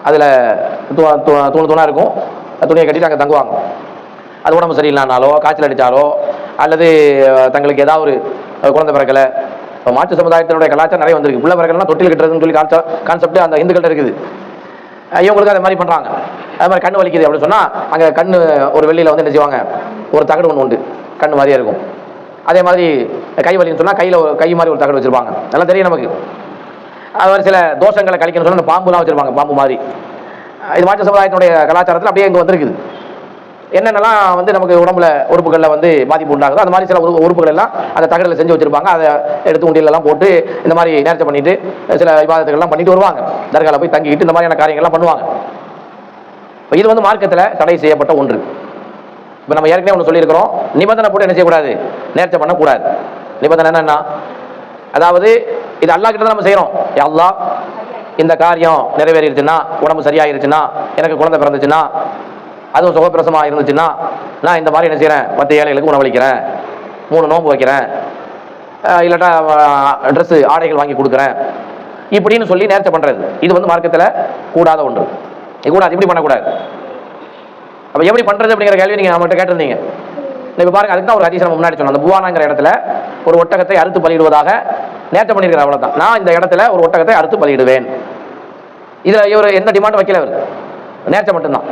அதில் தூணா இருக்கும், துணியை கட்டிட்டு அங்கே தங்குவாங்க. அது உடம்பு சரியில்லைனாலோ, காய்ச்சல் அடித்தாலோ, அல்லது தங்களுக்கு ஏதாவது ஒரு குழந்தை பிறக்கலை. இப்போ மாற்று சமுதாயத்தினுடைய கலாச்சாரம் நிறைய வந்திருக்கு. பிள்ளை பிறக்கலைன்னா தொட்டில் கட்டுறதுன்னு சொல்லி கான்செப்ட் அந்த இந்துக்கள்கிட்ட இருக்குது. இவங்களுக்கு அது மாதிரி பண்ணுறாங்க. அது மாதிரி கண்ணு வலிக்குது அப்படின்னு சொன்னால் அங்கே கண்ணு ஒரு வெள்ளியில் என்ன செய்வாங்க? ஒரு தகடு ஒன்று உண்டு, கண்ணு மாதிரியே இருக்கும். அதே மாதிரி கை வலின்னு சொன்னால் கையில் கை மாதிரி ஒரு தகடு வச்சுருப்பாங்க. அதெல்லாம் தெரியும் நமக்கு. அது மாதிரி சில தோஷங்களை கழிக்கணும்னு சொன்னால் அந்த பாம்புலாம் வச்சுருப்பாங்க, பாம்பு மாதிரி. இது மாற்று சமுதாயத்தினுடைய கலாச்சாரத்தில் அப்படியே இங்கே வந்திருக்குது. என்னென்னலாம் நமக்கு உடம்புல உறுப்புகளில் பாதிப்பு உண்டாகுதோ அந்த மாதிரி சில உறுப்புகள் எல்லாம் அந்த தகடில் செஞ்சு வச்சிருப்பாங்க. அதை எடுத்து உண்டியெல்லாம் போட்டு இந்த மாதிரி நேர்ச்சை பண்ணிட்டு சில விவாதத்துக்கள்லாம் பண்ணிட்டு வருவாங்க. தர்கால போய் தங்கிட்டு இந்த மாதிரியான காரியங்கள்லாம் பண்ணுவாங்க. இது மார்க்கத்தில் தடை செய்யப்பட்ட ஒன்று. இப்போ நம்ம ஏற்கனவே ஒன்று சொல்லியிருக்கிறோம், நிபந்தனை போட்டு என்ன செய்யக்கூடாது? நேர்ச்சை பண்ணக்கூடாது. நிபந்தனை என்னன்னா, அதாவது இது அல்லாஹ் கிட்ட தான் நம்ம செய்கிறோம். அல்லாஹ் இந்த காரியம் நிறைவேறிடுச்சுன்னா, உடம்பு சரியாயிருச்சுன்னா, எனக்கு குழந்தை பிறந்துச்சுன்னா, அதுவும் சுகப்பிரசமாக இருந்துச்சுன்னா நான் இந்த மாதிரி என்ன செய்கிறேன்? 10 ஏழைகளுக்கு உணவளிக்கிறேன், 3 நோன்பு வைக்கிறேன், இல்லாட்டா ட்ரெஸ்ஸு ஆடைகள் வாங்கி கொடுக்குறேன் இப்படின்னு சொல்லி நேர்ச்சை பண்ணுறது. இது மார்க்கத்தில் கூடாத ஒன்று. இது கூடாது, இப்படி பண்ணக்கூடாது. அப்போ எப்படி பண்ணுறது அப்படிங்கிற கேள்வி நீங்கள் நம்மகிட்ட கேட்டிருந்தீங்க. இப்போ பாருங்க, அதுக்கு தான் ஒரு ஹதீஸ் நம்ம முன்னாடி சொன்னோம். அந்த புவானாங்கிற இடத்துல ஒரு ஒட்டகத்தை அறுத்து பலியிடுவதாக நேர்ச்சை பண்ணியிருக்கிற, அவ்வளோதான். நான் இந்த இடத்துல ஒரு ஒட்டகத்தை அறுத்து பலியிடுவேன். இதில் இவர் எந்த டிமாண்டும் வைக்கல, அவர் நேர்ச்சை மட்டும்தான்.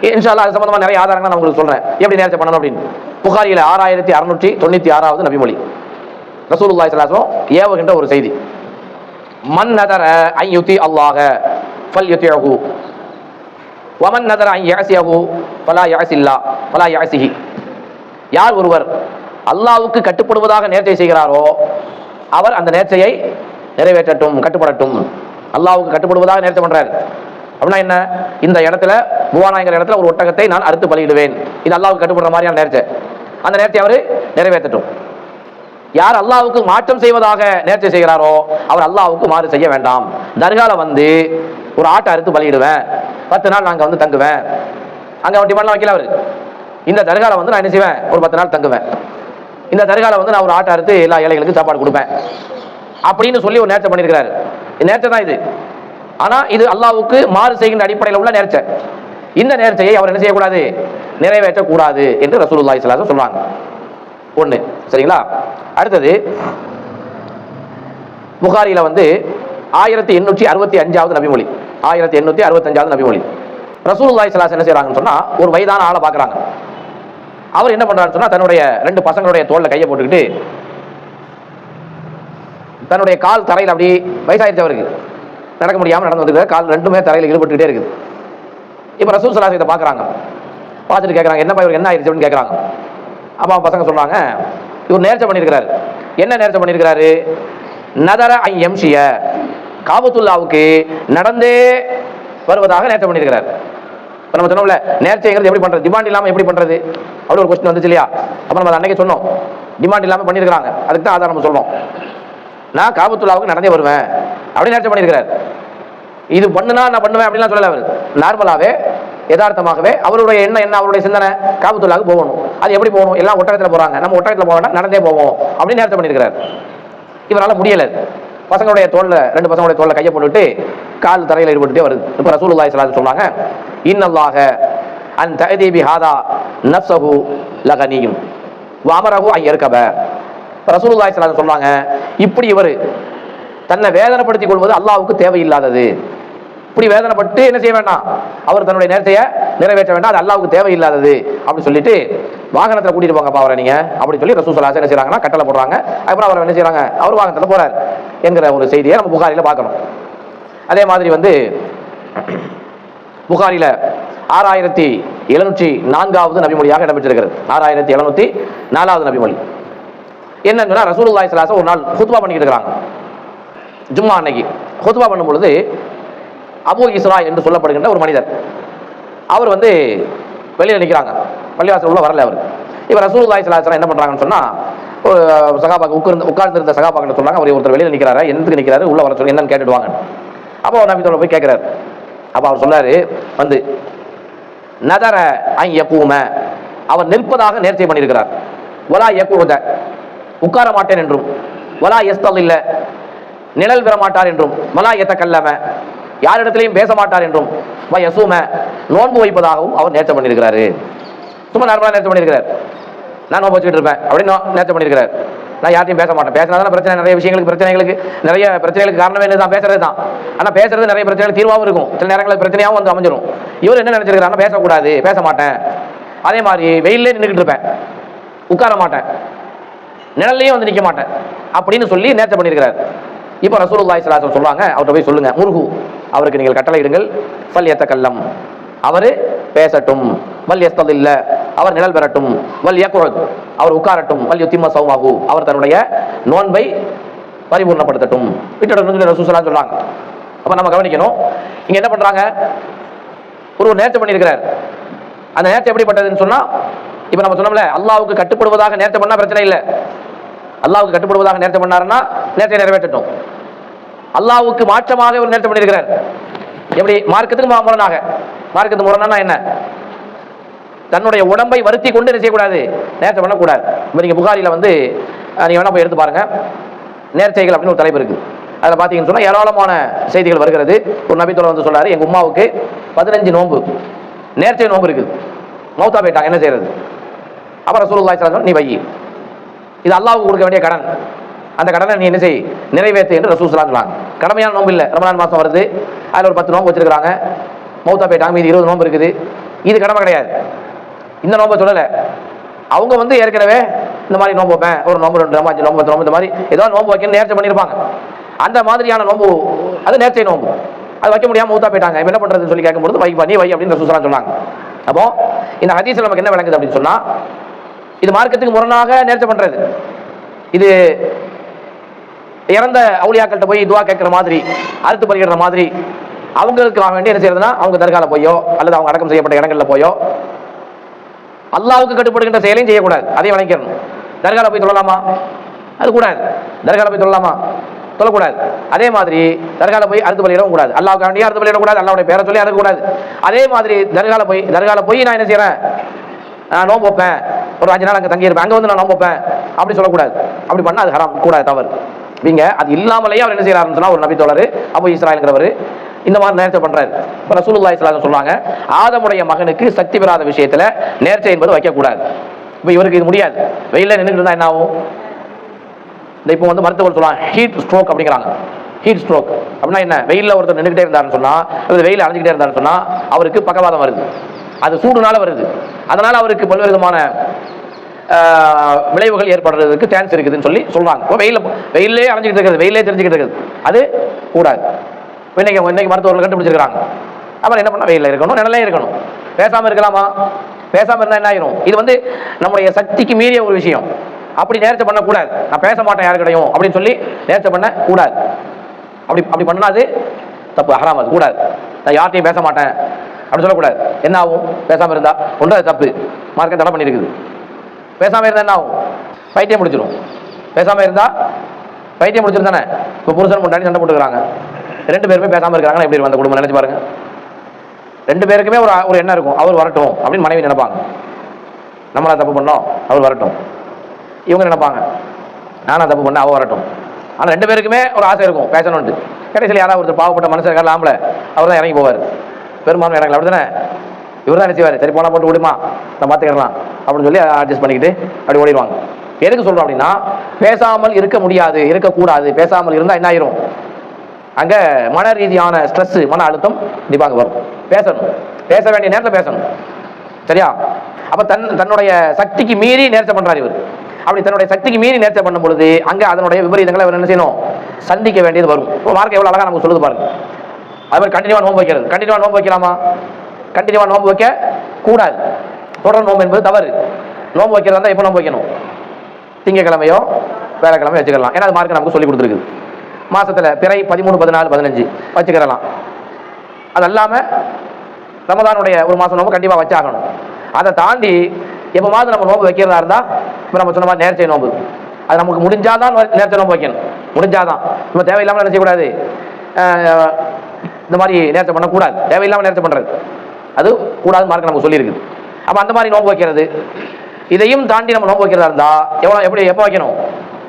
இன்ஷா அல்லாஹ் அது சம்பந்தமாக நிறைய ஆதாரங்கள் நான் உங்களுக்கு சொல்கிறேன், எப்படி நேர்ச்சை பண்ணணும் அப்படின்னு. புகாரியில் 6696வது நபிமொழி, ரசூலுல்லாஹி ஸல்லல்லாஹு அலைஹி வஸல்லம் ஏவுகின்ற ஒரு செய்தி. மன் நதர அன் யுதி அல்லாஹ ஃபல்யுதிஹு வமன் நதர அன் யஸிஹு ஃபலா யஸிஹி. யார் ஒருவர் அல்லாஹ்வுக்கு கட்டுப்படுவதாக நேர்ச்சை செய்கிறாரோ அவர் அந்த நேர்ச்சையை நிறைவேற்றட்டும், கட்டுப்படட்டும். அல்லாஹ்வுக்கு கட்டுப்படுவதாக நேர்ச்சை பண்றாரு. அப்படின்னா என்ன? இந்த இடத்துல புவானாங்கிற இடத்துல ஒரு ஒட்டகத்தை நான் அறுத்து பலியிடுவேன். இது அல்லாஹ்வுக்கு கட்டுப்படுற மாதிரியான நேர்ச்சை. அந்த நேர்ச்சை அவர் நிறைவேற்றட்டும். யார் அல்லாஹ்வுக்கு மாற்றம் செய்வதாக நேர்ச்சை செய்கிறாரோ அவர் அல்லாஹ்வுக்கு மாறு செய்ய வேண்டாம். தர்கால வந்து ஒரு ஆட்டை அறுத்து பலியிடுவேன், 10 நாள் நாங்க வந்து தங்குவேன், அங்க அவன் டிமாண்ட்லாம் வைக்கல அவரு. இந்த தர்கால வந்து நான் என்ன செய்வேன், ஒரு 10 நாள் தங்குவேன், இந்த தர்கால வந்து நான் ஒரு ஆட்டை அறுத்து எல்லா ஏழைகளுக்கும் சாப்பாடு கொடுப்பேன் அப்படின்னு சொல்லி ஒரு நேர்ச்சை பண்ணியிருக்கிறாரு. நேர்ச்சை தான் இது. ஆனா இது அல்லாஹ்வுக்கு மாறு செய்கின்ற அடிப்படையில் உள்ள நேர்ச்சை. இந்த நேர்ச்சையை அவர் என்ன செய்யக்கூடாது, நிறைவேற்றக்கூடாது என்று ரசூலுல்லாஹி ஸல்லல்லாஹு அலைஹி வஸல்லம் சொல்றாங்க. ஒண்ணு, சரிங்களா? அடுத்தது புகாரில வந்து 1865வது நபிமொழி, 1865வது நபிமொழி. ரசூலுல்லாஹி ஸல்லல்லாஹு அலைஹி வஸல்லம் என்ன செய்றாங்கன்னு சொன்னா, ஒரு வயதான ஆளை பார்க்கறாங்க. அவர் என்ன பண்றாருன்னு சொன்னா, தன்னுடைய 2 பசங்களுடைய தோல்ல கையை போட்டுக்கிட்டு தன்னுடைய கால் தரையில் அப்படி வயசாயிருச்சு, அவருக்கு நடக்க முடியாமல் நடந்து வந்துருக்காரு, கால் ரெண்டுமே தரையில் ஈடுபட்டுக்கிட்டே இருக்குது. இப்போ ரசூல் ஸல்லல்லாஹு அலைஹி வஸல்லம் பார்க்குறாங்க, பார்த்துட்டு கேட்குறாங்க, என்னப்பா இவருக்கு என்ன ஆயிடுச்சு அப்படின்னு கேட்குறாங்க. அப்போ பசங்க சொல்றாங்க, இவர் நேர்ச்சை பண்ணியிருக்கிறாரு. என்ன நேர்ச்சை பண்ணியிருக்கிறாரு? நதர ஐ எம்ஷிய, காபத்துல்லாவுக்கு நடந்தே வருவதாக நேர்ச்சை பண்ணியிருக்கிறார். இப்போ நம்ம சொன்னோம்ல, நேர்ச்சைங்கிறது எப்படி பண்றது, டிமாண்ட் இல்லாமல் எப்படி பண்றது அப்படி ஒரு கொஸ்டின் வந்துச்சு இல்லையா? அப்போ நம்ம அன்னைக்கு சொன்னோம், டிமாண்ட் இல்லாமல் பண்ணியிருக்கிறாங்க, அதுக்கு தான் ஆதாரம் நம்ம சொல்றோம். நான் காபத்துல்லாவுக்கு நடந்தே வருவேன் அப்படி நேர்ச்சை பண்ணியிருக்கிறார். இது பண்ணுனா நான் பண்ணுவேன் அப்படின்லாம் சொல்லல. அவர் நார்மலாகவே யதார்த்தமாகவே அவருடைய என்ன அவருடைய சிந்தனை, காபத்துல்லாவுக்கு போகணும். அது எப்படி போகணும், எல்லாம் ஒட்டகத்தில் போறாங்க, நம்ம ஒட்டகத்தில் போக வேண்டாம், நடந்தே போவோம் அப்படின்னு நேர்ச்சை பண்ணியிருக்கிறார். இவரால் முடியல. பசங்களுடைய தோல்ல 2 பசங்களுடைய தோல்ல கையை போட்டுட்டு கால் தரையில் ஈடுபட்டுட்டே வருது. இப்போ ரசூலுல்லாஹி ஸல்லல்லாஹு அலைஹி வஸல்லம் சொன்னாங்க, இன்னல்லாஹ அன் தஅதீபி ஹாதா நஃப்ஸஹு லகனியும் வ அமரஹு அன் யர்கப. ரசூலுல்லாஹி ஸல்லல்லாஹு அலைஹி வஸல்லம் சொன்னாங்க, இப்படி இவர் தன்னை வேதனைப்படுத்திக் கொள்வது அல்லாஹ்வுக்கு தேவையில்லாதது. இப்படி வேதனைப்பட்டு என்ன செய்ய வேண்டாம், அவர் தன்னுடைய நேர்ச்சையை நிறைவேற்ற வேண்டாம், அது அல்லாஹ்வுக்கு தேவையில்லாதது அப்படி சொல்லிட்டு வாகனத்தில் கூட்டிட்டு போங்கப்பா அவரை நீங்க அப்படி சொல்லி ரசூல் ஸல்லல்லாஹு அலைஹி வஸல்லம் என்ன செய்றாங்கன்னா கட்டளை போடுறாங்க. அப்புறம் அவர் என்ன செய்றாங்க, அவர் வாகனத்தில் போறார் என்கிற ஒரு செய்தியை நம்ம புகாரில பார்க்கணும். அதே மாதிரி வந்து புகாரில 6704வது நபிமொழியாக இடம்பெற்றிருக்கிறது. 6704வது நபிமொழி என்னன்னு சொன்னா, ரசூலுல்லாஹி ஸல்லல்லாஹு அலைஹி வஸல்லம் ஒரு நாள் குத்பா பண்ணிட்டு இருக்காங்க. ஜும்மா அன்னைக்கு குத்பா பண்ணும் பொழுது அபூ இஸ்ரா என்று சொல்லப்படுகின்ற ஒரு மனிதர், அவர் வந்து வெளியில நிற்கிறாங்க, பள்ளிவாசல் உள்ள வரல அவர். இப்போ ரசூலுல்லாஹி ஸல்லல்லாஹு அலைஹி வஸல்லம் என்ன பண்றாங்கன்னு சொன்னா, ஒரு சகாபாக்கு உட்கார்ந்திருந்த சகாபாக்கிட்ட சொல்றாங்க, அவர் ஒருத்தர் வெளியில நிற்கிறாரு, எதுக்கு நிற்கிறாரு, உள்ள வர சொல்லி என்னன்னு கேட்டுட்டு வாங்க. அப்போ அவர் நபி தோழர் போய் கேட்கிறாரு. அப்போ அவர் சொன்னாரு, வந்து நதர ஐ யகூம, அவர் நிற்பதாக நேர்ச்சை பண்ணியிருக்கிறார். வலா யகூத, உட்கார மாட்டேன் என்றும், வலா யஸ்தல்ல, நிழல் பெற மாட்டார் என்றும், வலா யதகல்லம, யாரிடத்திலையும் பேச மாட்டார் என்றும், யசூம, நோன்பு வைப்பதாகவும் அவர் நேர்ச்சை பண்ணியிருக்கிறாரு. சும்மா நார்மலாக நேர்ச்சை பண்ணியிருக்கிறார். நான் நோன்பு வச்சுக்கிட்டு இருப்பேன் அப்படின்னு நேர்ச்சை பண்ணியிருக்கிறார். நான் யார்ட்டையும் பேச மாட்டேன். பேசினாதான் பிரச்சனை, நிறைய விஷயங்களுக்கு நிறைய பிரச்சனைகளுக்கு காரணமே என்ன தான், பேசுறது தான். ஆனால் பேசுறது நிறைய பிரச்சனைகள் தீர்வாகவும் இருக்கும், சில நேரங்களில் பிரச்சனையாகவும் வந்து அமைஞ்சிடும். இவர் என்ன நினைச்சிருக்கிறாருன்னா, பேசக்கூடாது, பேச மாட்டேன், அதே மாதிரி வெயிலே நின்றுக்கிட்டு இருப்பேன், உட்கார மாட்டேன், நிழல்லையும் வந்து நிற்க மாட்டேன் அப்படின்னு சொல்லி நேர்ச்சை பண்ணியிருக்கிறார். இப்போ ரசூலுல்லாஹி ஸல்லல்லாஹு அலைஹி வஸல்லம் சொல்றாங்க, அவர்கிட்ட போய் சொல்லுங்க, முருகு, அவருக்கு நீங்கள் கட்டளையிடுங்கள், ஃபல் யத்தகல்லம், அவர் பேசட்டும், வல் யஸ்தல்ல, அவர் நிழல் பெறட்டும், வல் யக்உத், அவர் உட்காரட்டும், வல் யுத்திம்ம ஸௌமஹு, அவர் தன்னுடைய நோன்பை பரிபூர்ணப்படுத்தட்டும், விட்டுடணும் ரசூலுல்லாஹி ஸல்லல்லாஹு அலைஹி வஸல்லம் சொல்றாங்க. அப்ப நம்ம கவனிக்கணும், இங்க என்ன பண்றாங்க, ஒரு நேர்ச்சை பண்ணியிருக்கிறார். அந்த நேர்ச்சை எப்படிப்பட்டதுன்னு சொன்னா, இப்ப நம்ம சொன்னோம்ல, அல்லாஹ்வுக்கு கட்டுப்படுவதாக நேர்ச்சை பண்ணா பிரச்சனை இல்லை. அல்லாஹ்வுக்கு கட்டுப்படுவதாக நேர்ச்சை பண்ணாருன்னா நேர்ச்சை நிறைவேற்றட்டும். அல்லாஹ்வுக்கு மாற்றமாக ஒரு நேர்ச்சை பண்ணியிருக்கிறார். எப்படி, மார்க்கத்துக்கு முரணாக. மார்க்கத்துக்கு முரணா என்ன, தன்னுடைய உடம்பை வருத்தி கொண்டு என்ன செய்யக்கூடாது, நேர்ச்சை பண்ணக்கூடாது. இப்போ நீங்க புகாரில வந்து நீங்க வேணா போய் எடுத்து பாருங்க, நேர்ச்சைகள் அப்படின்னு ஒரு தலைப்பு இருக்கு. அதில் பார்த்தீங்கன்னு சொன்னா ஏராளமான செய்திகள் வருகிறது. ஒரு நபித்தோழர் வந்து சொல்றாரு, எங்க உம்மாவுக்கு 15 நோன்பு நேர்ச்சை நோன்பு இருக்குது, மௌத்தா போயிட்டாங்க, என்ன செய்யறது? அப்புறம் ரசூலுல்லாஹி ஸல்லல்லாஹு அலைஹி வஸல்லம், நீ வை, இது அல்லாஹ்வுக்கு கொடுக்க வேண்டிய கடன், அந்த கடனை நீ என்ன செய், நிறைவேற்று என்று ரசூல் ஸல்லல்லாஹு அலைஹி வஸல்லம் சொன்னாங்க. கடமையான நோன்பு இல்லை, ரமலான் மாதம் வருது, அதில் ஒரு 10 நோன்பு வச்சிருக்காங்க, மௌத்தா போயிட்டாங்க, மீதி 20 நோன்பு இருக்குது, இது கடமை கிடையாது. இந்த நோன்பை சொல்லலை. அவங்க வந்து ஏற்கனவே இந்த மாதிரி நோன்பு வைப்பேன், ஒரு நோன்பு 2 நோன்பு 5 நோன்பு 10 நோன்பு, இந்த மாதிரி ஏதோ நோன்பு வைக்கணும்னு நேர்ச்சை பண்ணியிருப்பாங்க. அந்த மாதிரியான நோன்பு அது நேர்ச்சை நோன்பு, அது வைக்க முடியாமல் மௌத்தா போயிட்டாங்க, இப்போ என்ன பண்றதுன்னு சொல்லி கேட்கும்போது வை பண்ணி வை அப்படின்னு ரசூல் ஸல்லல்லாஹு அலைஹி வஸல்லம் சொன்னாங்க. அப்போ இந்த ஹதீஸ்ல நமக்கு என்ன விளங்குது அப்படின்னு சொன்னா, இது மார்க்கத்துக்கு முரணாக நேர்ச்சை பண்றது. இது இறந்த அவுலியாக்கள்கிட்ட போய் துவா கேட்கிற மாதிரி, அறுத்து பறிக்கிற மாதிரி அவங்களுக்கு வேண்டி என்ன செய்யறதுன்னா அவங்க தர்கால போயோ அல்லது அவங்க அடக்கம் செய்யப்பட்ட இடங்கள்ல போயோ அல்லாஹ்வுக்கு கட்டுப்படுகின்ற செயலையும் செய்யக்கூடாது. அதையும் வணங்கிடணும். தர்கால போய் தொழலாமா? அது கூடாது. தர்கால போய் தொழலாமா? சொல்லக்கூடாது. அதே மாதிரி தர்கால போய் அறுத்து பலியிடவும் கூடாது. அல்லாஹ்வுக்கு வேண்டிய அறுத்து பலியிடக்கூடாது. அல்லாஹ்வுடைய பேரை சொல்லி அறுக்கக்கூடாது. அதே மாதிரி தர்கால போய் நான் என்ன செய்யறேன், நோன்பு வைப்பேன், ஒரு 5 நாள் அங்கே தங்கியிருப்பேன், அங்கே வந்து நான் நோன்பு வைப்பேன் அப்படி சொல்லக்கூடாது. அப்படி பண்ணால் அது ஹராம், கூடாது, தவறு. நீங்க அது இல்லாமலேயே அவர் என்ன செய்யறாருன்னு சொன்னா, ஒரு நபி தோழர் அபூ இஸ்ராயில்ங்கிறவர் இந்த மாதிரி நேர்ச்சை பண்றாரு. இப்போ ரசூலுல்லாஹி ஸல்லல்லாஹு அலைஹி வஸல்லம் சொல்றாங்க, ஆதமுடைய மகனுக்கு சக்தி பெறாத விஷயத்துல நேர்ச்சை என்பது வைக்கக்கூடாது. இப்போ இவருக்கு இது முடியாது, வெயில நின்றுட்டு இருந்தா என்ன ஆகும்? இந்த இப்போ வந்து மருத்துவர் சொல்லுவாங்க ஹீட் ஸ்ட்ரோக் அப்படிங்கிறாங்க. ஹீட் ஸ்ட்ரோக் அப்படின்னா என்ன? வெயிலில் ஒருத்தர் நின்றுக்கிட்டே இருந்தாருன்னு சொன்னா, அல்லது வெயில் அணைஞ்சிக்கிட்டே இருந்தாருன்னு சொன்னா அவருக்கு பக்கவாதம் வருது. அது சூடுனால வருது. அதனால அவருக்கு பல்வேறு விதமான விளைவுகள் ஏற்படுறதுக்கு சான்ஸ் இருக்குதுன்னு சொல்லி சொல்றாங்க. இப்போ வெயிலே அணைஞ்சிக்கிட்டு இருக்குது, வெயிலே தெரிஞ்சுக்கிட்டு இருக்குது, அது கூடாது. இன்னைக்கு மருத்துவர்கள் கண்டுபிடிச்சிருக்காங்க. அப்புறம் என்ன பண்ண, வெயில இருக்கணும், நிழலே இருக்கணும். பேசாம இருக்கலாமா? பேசாம இருந்தா என்ன ஆயிரும்? இது வந்து நம்முடைய சக்திக்கு மீறிய ஒரு விஷயம். அப்படி நேர்ச்சை பண்ணக்கூடாது. நான் பேச மாட்டேன் யாரு கிடையும் அப்படின்னு சொல்லி நேர்ச்சை பண்ண கூடாது. அப்படி பண்ணா அது தப்பு, ஹராம், அது கூடாது. நான் யார்ட்டையும் பேச மாட்டேன் அப்படி சொல்லக்கூடாது. என்ன ஆகும்? பேசாம இருந்தா ஒன்று அது தப்பு, மார்க்கம் தடை பண்ணியிருக்குது. பேசாம இருந்தா என்ன ஆகும்? பைத்தியம் முடிச்சிடும். பேசாம இருந்தா பைத்தியம் முடிச்சிடும் தானே. இப்போ புருஷன் முன்னாடி சண்டை போட்டுக்கிறாங்க, 2 பேருமே பேசாம இருக்காங்கன்னா எப்படி இருக்கும் அந்த குடும்பம்? நினைச்சு பாருங்க. 2 பேருக்குமே ஒரு எண்ணம் இருக்கும், அவர் வரட்டும் அப்படின்னு மனைவி நினைப்பாங்க. நம்மளா தப்பு பண்ணோம், அவர் வரட்டும். இவங்க நினைப்பாங்க நானா தப்பு பண்ண, அவ வரட்டும். ஆனால் 2 பேருக்குமே ஒரு ஆசை இருக்கும் பேசணும்ட்டு. கடைசியில் யாராவது ஒருத்தர் பாவப்பட்ட மனுஷன் இருக்காரு ஆம்பளை, அவர் தான் இறங்கி போவார். பெரும்பான்மை இடங்கள் அப்படி தானே. இவர் தான் நினைச்சுவார், சரி போனா போட்டு விடுமா, நான் பார்த்துக்கலாம் அப்படின்னு சொல்லி அட்ஜஸ்ட் பண்ணிக்கிட்டு அப்படி ஓடிடுவாங்க. எதுக்கு சொல்றோம் அப்படின்னா, பேசாமல் இருக்க முடியாது, இருக்கக்கூடாது. பேசாமல் இருந்தால் என்ன ஆயிரும்? அங்கே மன ரீதியான ஸ்ட்ரெஸ், மன அழுத்தம் கண்டிப்பாக வரும். பேசணும், பேச வேண்டிய நேரத்தில் பேசணும். சரியா? அப்ப தன்னுடைய சக்திக்கு மீறி நேர்ச்சை பண்றாரு இவர். அப்படி தன்னுடைய சக்திக்கு மீறி நேர்ச்சை பண்ணும் பொழுது அங்க அதனுடைய விபரீதங்களை என்ன செய்யணும்? சந்திக்க வேண்டியது வரும். இப்போ மார்க்கம் எவ்வளவு அழகா நமக்கு சொல்லுது பாருங்க. அது மாதிரி கண்டினியூவா நோன்பு வைக்கிறது. கண்டினியூவா நோன்பு வைக்கலாமா? கண்டினியூவா நோன்பு வைக்க கூடாது. தொடர் நோன்பு என்பது தவறு. நோன்பு வைக்கிறதா இருந்தால் எப்போ நோன்பு வைக்கணும்? திங்கக்கிழமையோ வேலைக்கிழமை வச்சுக்கலாம். ஏன்னா அது மார்க்கம் நமக்கு சொல்லி கொடுத்துருக்குது. மாசத்துல பிறை 13, 14, 15 வச்சுக்கிறலாம். அது இல்லாம ரமதானுடைய ஒரு மாசம் நோம்பு கண்டிப்பா வச்சாகணும். அதை தாண்டி எப்போவாவது நம்ம நோம்பு வைக்கிறதா இருந்தா, இப்போ நம்ம சொன்ன மாதிரி நேர்ச்சை நோம்பு, அது நமக்கு முடிஞ்சாதான் நேர்ச்சை நோம்பு வைக்கணும். முடிஞ்சாதான். நம்ம தேவையில்லாமல் என்ன செய்யக்கூடாது, இந்த மாதிரி நேர்ச்சை பண்ணக்கூடாது. தேவையில்லாமல் நேர்ச்சை பண்றது அது கூடாது, மார்க்கம் நமக்கு சொல்லியிருக்குது. அப்போ அந்த மாதிரி நோம்பு வைக்கிறது, இதையும் தாண்டி நம்ம நோம்பு வைக்கிறதா இருந்தா எப்போ வைக்கணும்?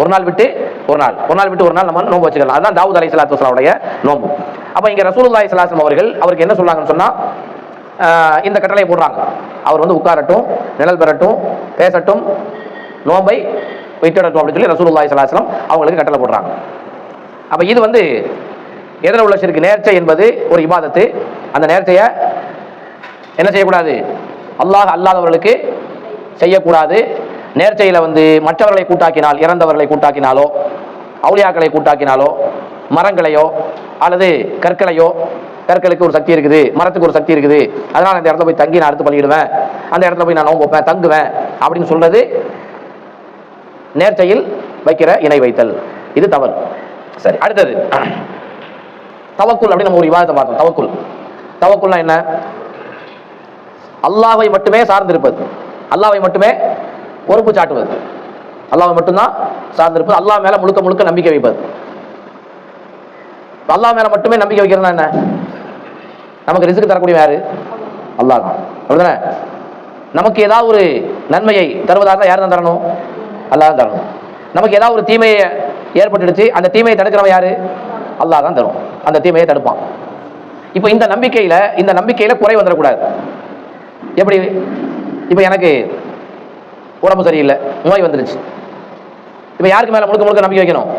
ஒரு நாள் விட்டு ஒரு நாள் நம்ம நோம்பு வச்சுக்கலாம். அதுதான் தாவூத் அலைஹிஸ்ஸலாத்து வஸலாமுடைய நோம்பு. அப்போ இங்க ரசூலுல்லாஹி ஸல்லல்லாஹு அலைஹி வஸல்லம் அவர்கள் அவருக்கு என்ன சொல்றாங்கன்னு சொன்னா, இந்த கட்டளை போடுறாங்க. அவர் வந்து உட்காரட்டும், நிழல் பெறட்டும், பேசட்டும், நோம்பை விட்டுடட்டும் அப்படின்னு சொல்லி ரசூலுல்லாஹி ஸல்லல்லாஹு அலைஹி வஸல்லம் அவங்களுக்கு கட்டளை போடுறாங்க. அப்போ இது வந்து எதில் உள்ள ஷிர்க்? நேர்ச்சை என்பது ஒரு இபாதத்து. அந்த நேர்ச்சையை என்ன செய்யக்கூடாது? அல்லாஹ் அல்லாதவர்களுக்கு செய்யக்கூடாது. நேர்ச்சையில வந்து மற்றவர்களை கூட்டாக்கினால், இறந்தவர்களை கூட்டாக்கினாலோ, அவுலியாக்களை கூட்டாக்கினாலோ, மரங்களையோ அல்லது கற்களையோ, கற்களுக்கு ஒரு சக்தி இருக்குது, மரத்துக்கு ஒரு சக்தி இருக்குது, அதனால அந்த இடத்துல போய் தங்கி நான் அடுத்து பலியிடுவேன், அந்த இடத்துல போய் நான் நோன்பு வைப்பேன், தங்குவேன் அப்படின்னு சொல்றது நேர்ச்சையில் வைக்கிற இணை வைத்தல். இது தவறு. சரி, அடுத்தது தவக்குல் அப்படின்னு நம்ம ஒரு விவாதத்தை பார்த்தோம். தவக்குல்னா என்ன? அல்லாஹ்வை மட்டுமே சார்ந்திருப்பது, அல்லாஹ்வை மட்டுமே பொறுப்பு சாட்டுவது, அல்லாஹ்வை மட்டும்தான் சார்ந்திருப்பது, அல்லாஹ் மேல முழுக்க முழுக்க நம்பிக்கை வைப்பது. அல்லாஹ் மேல மட்டுமே நம்பிக்கை வைக்கிறதுனா என்ன? நமக்கு ரிஸ்க் தரக்கூடிய யாரு? அல்லாஹ் தான். அப்படிதானே? நமக்கு ஏதாவது ஒரு நன்மையை தருவதாக யார் தான் தரணும்? அல்லாஹ் தான் தரணும். நமக்கு ஏதாவது ஒரு தீமையை ஏற்பட்டுடுச்சு, அந்த தீமையை தடுக்கிறவன் யாரு? அல்லாஹ் தான் தரும். அந்த தீமையை தடுப்பான். இப்போ இந்த நம்பிக்கையில குறை வந்துடக்கூடாது. எப்படி? இப்போ எனக்கு உடம்பு சரியில்லை, நோய் வந்துருச்சு. இப்போ யாருக்கு மேல முழுக்க முழுக்க நம்பிக்கை வைக்கணும்?